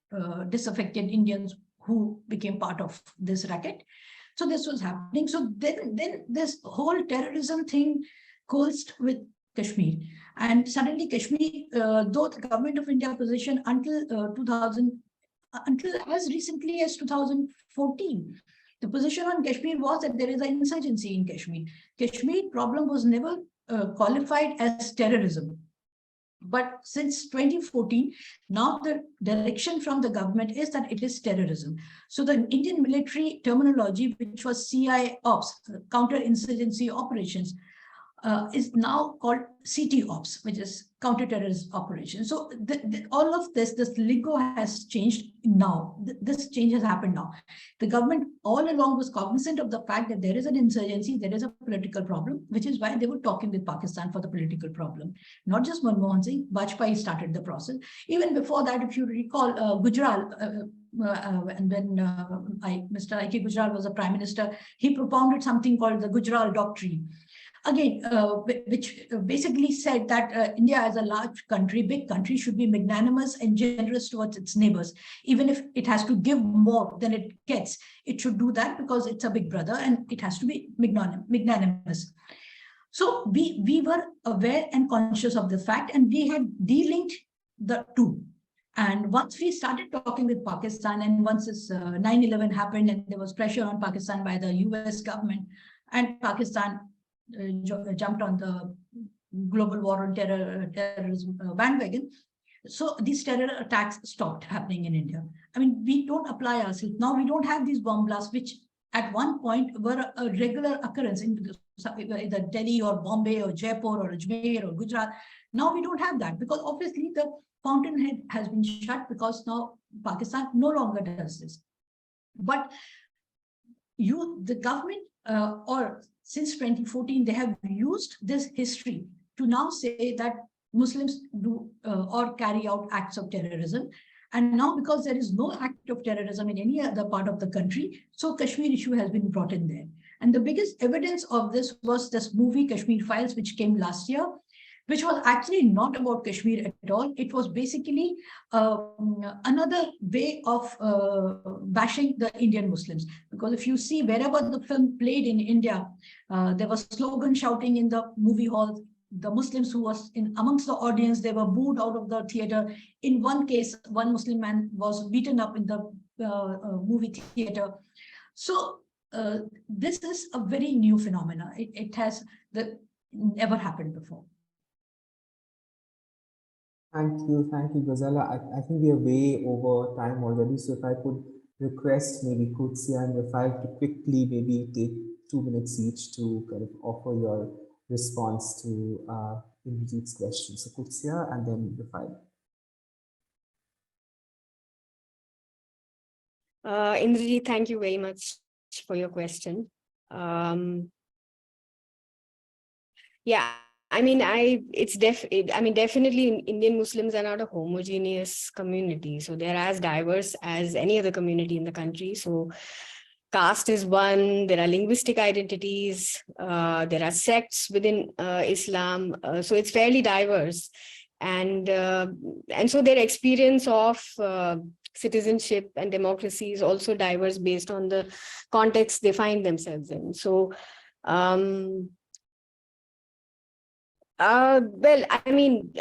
disaffected Indians, who became part of this racket. So this was happening. So then this whole terrorism thing coalesced with Kashmir. And suddenly Kashmir, though the government of India position until as recently as 2014, the position on Kashmir was that there is an insurgency in Kashmir. Kashmir problem was never qualified as terrorism. But since 2014, now the direction from the government is that it is terrorism. So the Indian military terminology, which was CI ops, counter-insurgency operations, is now called CT ops, which is counter-terrorist operations. So all of this lingo has changed now. This change has happened now. The government all along was cognizant of the fact that there is an insurgency, there is a political problem, which is why they were talking with Pakistan for the political problem. Not just Manmohan Singh, Vajpayee started the process. Even before that, if you recall, Gujral, and when Mr. I.K. Gujral was a prime minister, he propounded something called the Gujral Doctrine. Again, which basically said that India as a large country, big country, should be magnanimous and generous towards its neighbors. Even if it has to give more than it gets, it should do that because it's a big brother and it has to be magnanimous. So we were aware and conscious of the fact, and we had delinked the two. And once we started talking with Pakistan, and once this 9/11 happened and there was pressure on Pakistan by the US government, and Pakistan jumped on the global war on terrorism bandwagon. So these terror attacks stopped happening in India. I mean, we don't apply ourselves. Now we don't have these bomb blasts, which at one point were a regular occurrence in either Delhi or Bombay or Jaipur or Ajmer or Gujarat. Now we don't have that because obviously the fountainhead has been shut because now Pakistan no longer does this. But the government or since 2014, they have used this history to now say that Muslims do or carry out acts of terrorism. And now because there is no act of terrorism in any other part of the country, so Kashmir issue has been brought in there. And the biggest evidence of this was this movie Kashmir Files, which came last year. which was actually not about Kashmir at all. It was basically another way of bashing the Indian Muslims. Because if you see wherever the film played in India, there was slogan shouting in the movie hall. The Muslims who was in amongst the audience, they were booed out of the theater. In one case, one Muslim man was beaten up in the movie theater. So this is a very new phenomenon. It has never happened before. Thank you, Ghazala. I think we are way over time already. So if I could request maybe Kutsia and Rafael to quickly maybe take 2 minutes each to kind of offer your response to Indrajit's question. So Kutsia and then Rafael. Indrajit, thank you very much for your question. Yeah, I mean, definitely Indian Muslims are not a homogeneous community. So they're as diverse as any other community in the country. So caste is one, there are linguistic identities, there are sects within Islam. So it's fairly diverse. And so their experience of citizenship and democracy is also diverse based on the context they find themselves in. So, well, I think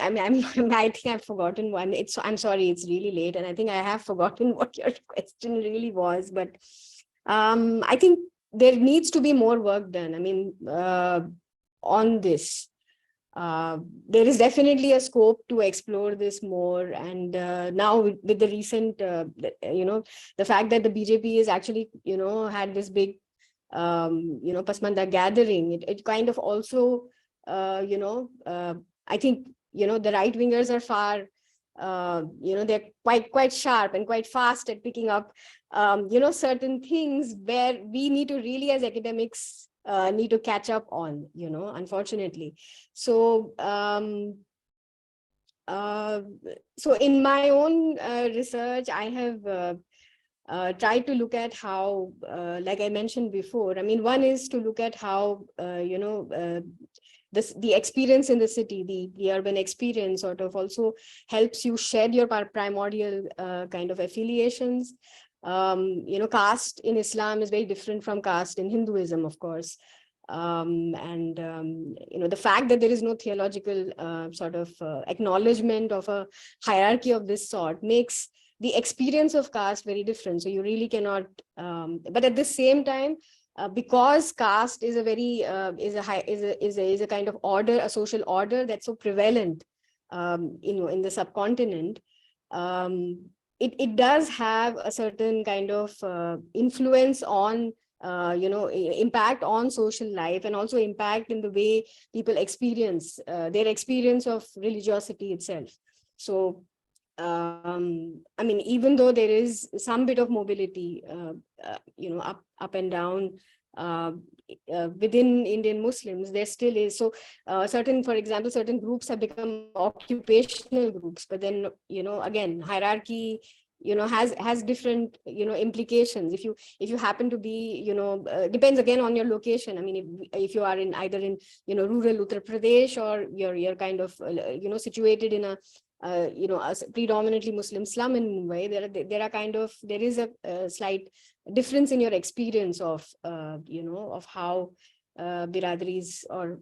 I've forgotten one. I'm sorry, it's really late, and I think I have forgotten what your question really was. But I think there needs to be more work done. I mean, on this, there is definitely a scope to explore this more. And now with the recent, the fact that the BJP is actually, had this big, Pasmanda gathering, it kind of also. I think, the right wingers are far, they're quite sharp and quite fast at picking up, certain things where we need to really, as academics, need to catch up on, unfortunately. So, so in my own research, I have tried to look at how, like I mentioned before, I mean, one is to look at how, the experience in the city, the urban experience sort of also helps you shed your primordial kind of affiliations. Caste in Islam is very different from caste in Hinduism, of course. The fact that there is no theological sort of acknowledgement of a hierarchy of this sort makes the experience of caste very different. So you really cannot, but at the same time, because caste is a very is a kind of order, a social order that's so prevalent, in the subcontinent. It does have a certain kind of influence on, impact on social life, and also impact in the way people experience their experience of religiosity itself. So, I mean, even though there is some bit of mobility, up and down within Indian Muslims, there still is. So for example, certain groups have become occupational groups, but then, again, hierarchy, has different, implications. If you happen to be, depends again on your location. I mean, if you are either in, rural Uttar Pradesh, or you're kind of, situated in a predominantly Muslim slum in Mumbai, there is a slight difference in your experience of, of how biradaris or,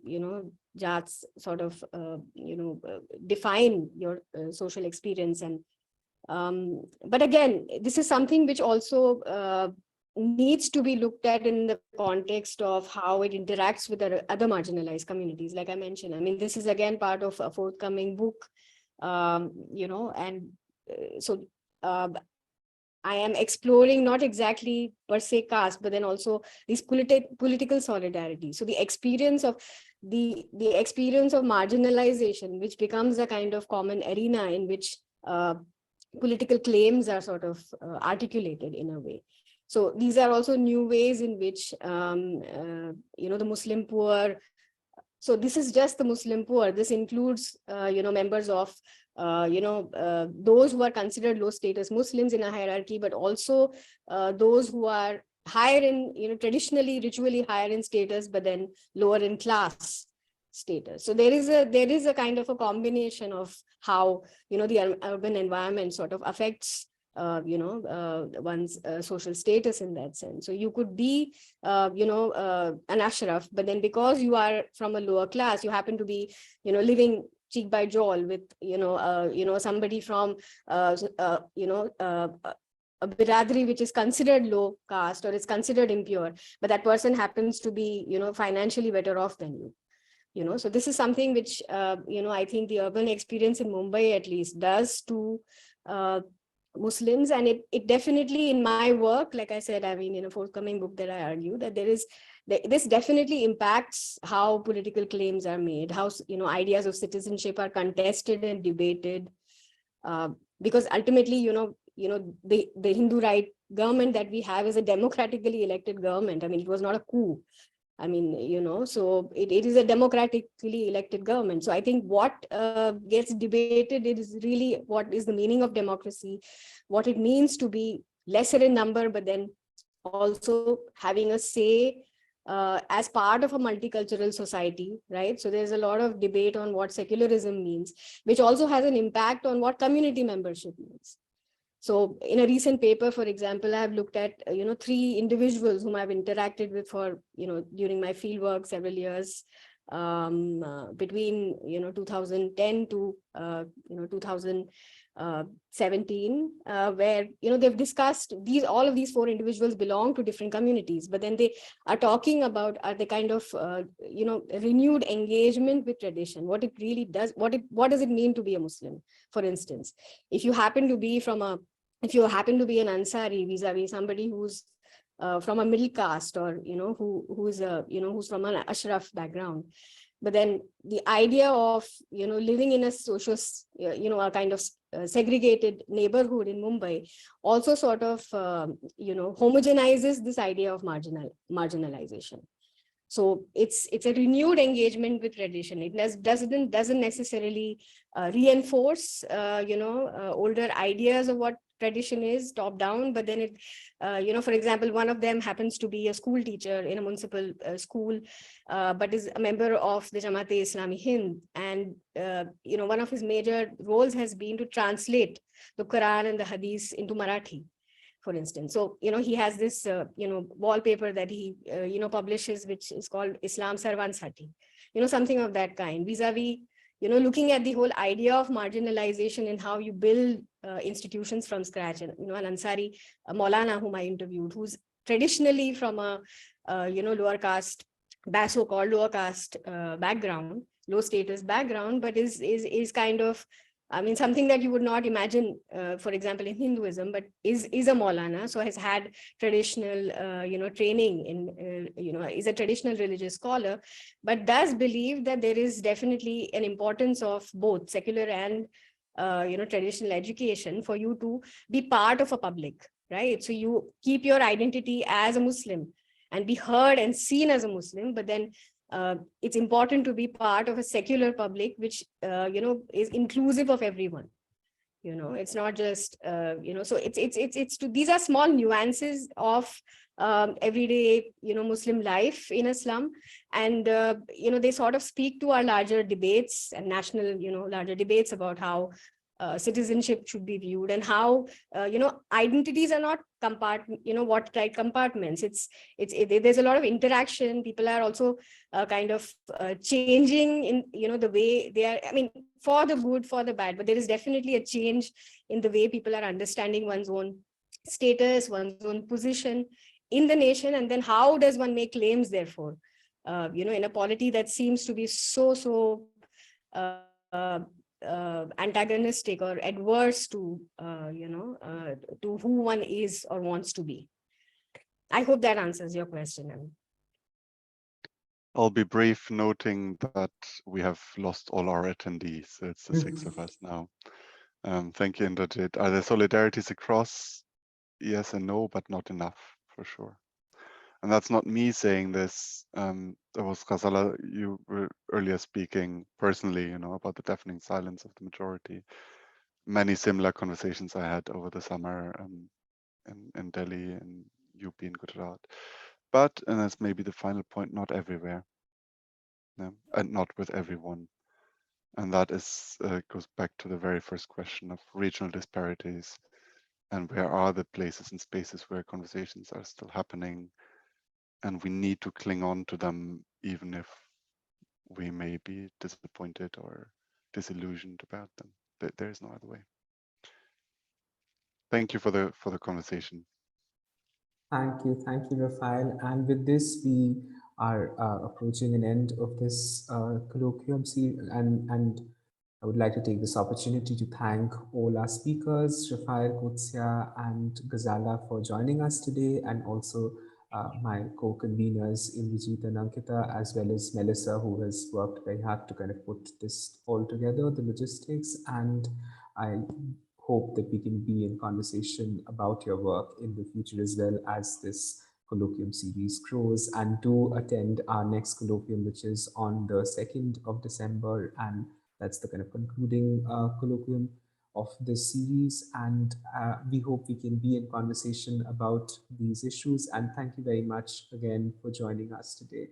jats sort of, define your social experience. And but again, this is something which also needs to be looked at in the context of how it interacts with other marginalized communities. Like I mentioned, I mean, this is again part of a forthcoming book. So I am exploring not exactly per se caste, but then also these political solidarity. So the experience of marginalization, which becomes a kind of common arena in which political claims are sort of articulated in a way. So these are also new ways in which, the Muslim poor. So this is just the Muslim poor. This includes, members of, those who are considered low status Muslims in a hierarchy, but also those who are higher in, traditionally, ritually higher in status, but then lower in class. status. So there is a kind of a combination of how, the urban environment sort of affects one's social status in that sense. So you could be an ashraf, but then because you are from a lower class, you happen to be living cheek by jowl with somebody from a biradri which is considered low caste or is considered impure, but that person happens to be financially better off than you. So this is something which I think the urban experience in Mumbai at least does to Muslims, and it definitely, in my work, like I said, I mean, in a forthcoming book that I argue, that this definitely impacts how political claims are made, how ideas of citizenship are contested and debated, because ultimately, the Hindu right government that we have is a democratically elected government. I mean, it was not a coup. I mean, so it is a democratically elected government. So I think what gets debated is really what is the meaning of democracy, what it means to be lesser in number, but then also having a say as part of a multicultural society, right? So there's a lot of debate on what secularism means, which also has an impact on what community membership means. So in a recent paper, for example, I've looked at, 3 individuals whom I've interacted with for, during my fieldwork several years, between, 2010 to, 2017, where, they've discussed all of these 4 individuals belong to different communities, but then they are talking about the kind of, renewed engagement with tradition, what it really does, what does it mean to be a Muslim, for instance. If you happen to be an Ansari vis-a-vis somebody who's from a middle caste, or who's from an Ashraf background, but then the idea of living in a social, a kind of segregated neighborhood in Mumbai also sort of homogenizes this idea of marginalization. So it's a renewed engagement with tradition. It doesn't necessarily reinforce older ideas of what tradition is top down, but then it for example, one of them happens to be a school teacher in a municipal school, but is a member of the Jamaat-e-Islami Hind, and one of his major roles has been to translate the Quran and the Hadith into Marathi, for instance. So, he has this, wallpaper that he, publishes, which is called Islam Sarvansati, something of that kind, vis-a-vis, looking at the whole idea of marginalization and how you build institutions from scratch. And, an Ansari, Maulana, whom I interviewed, who's traditionally from a, lower caste, so-called lower caste background, low status background, but is kind of, I mean, something that you would not imagine, for example, in Hinduism, but is a Maulana, so has had traditional, training in, is a traditional religious scholar, but does believe that there is definitely an importance of both secular and, traditional education for you to be part of a public, right? So you keep your identity as a Muslim and be heard and seen as a Muslim, but then it's important to be part of a secular public, which, is inclusive of everyone. It's not just, so these are small nuances of everyday, Muslim life in Islam. And, they sort of speak to our larger debates and national, larger debates about how citizenship should be viewed, and how identities are not watertight compartments. There's a lot of interaction. People are also kind of changing in the way they are, I mean, for the good, for the bad, but there is definitely a change in the way people are understanding one's own status, one's own position in the nation, and then how does one make claims, therefore, in a polity that seems to be so antagonistic or adverse to to who one is or wants to be. I hope that answers your question. I'll be brief, noting that we have lost all our attendees. So it's the 6 of us now. Thank you, Indrajit. Are there solidarities across? Yes and no, but not enough, for sure. And that's not me saying this. That was Ghazala, you were earlier speaking personally, about the deafening silence of the majority. Many similar conversations I had over the summer in Delhi and UP and Gujarat. But, and that's maybe the final point, not everywhere. and not with everyone. And that is goes back to the very first question of regional disparities, and where are the places and spaces where conversations are still happening, and we need to cling on to them even if we may be disappointed or disillusioned about them. There is no other way. Thank you for the conversation. Thank you, Rafael. And with this, we are approaching an end of this colloquium series, and I would like to take this opportunity to thank all our speakers, Rafael, Kutsia, and Ghazala, for joining us today, and also my co-conveners, Indrajit and Ankita, as well as Melissa, who has worked very hard to kind of put this all together, the logistics. And I hope that we can be in conversation about your work in the future as well as this colloquium series grows. And do attend our next colloquium, which is on the 2nd of December. And that's the kind of concluding colloquium of this series. And we hope we can be in conversation about these issues. And thank you very much again for joining us today.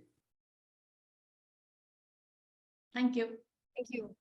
Thank you. Thank you.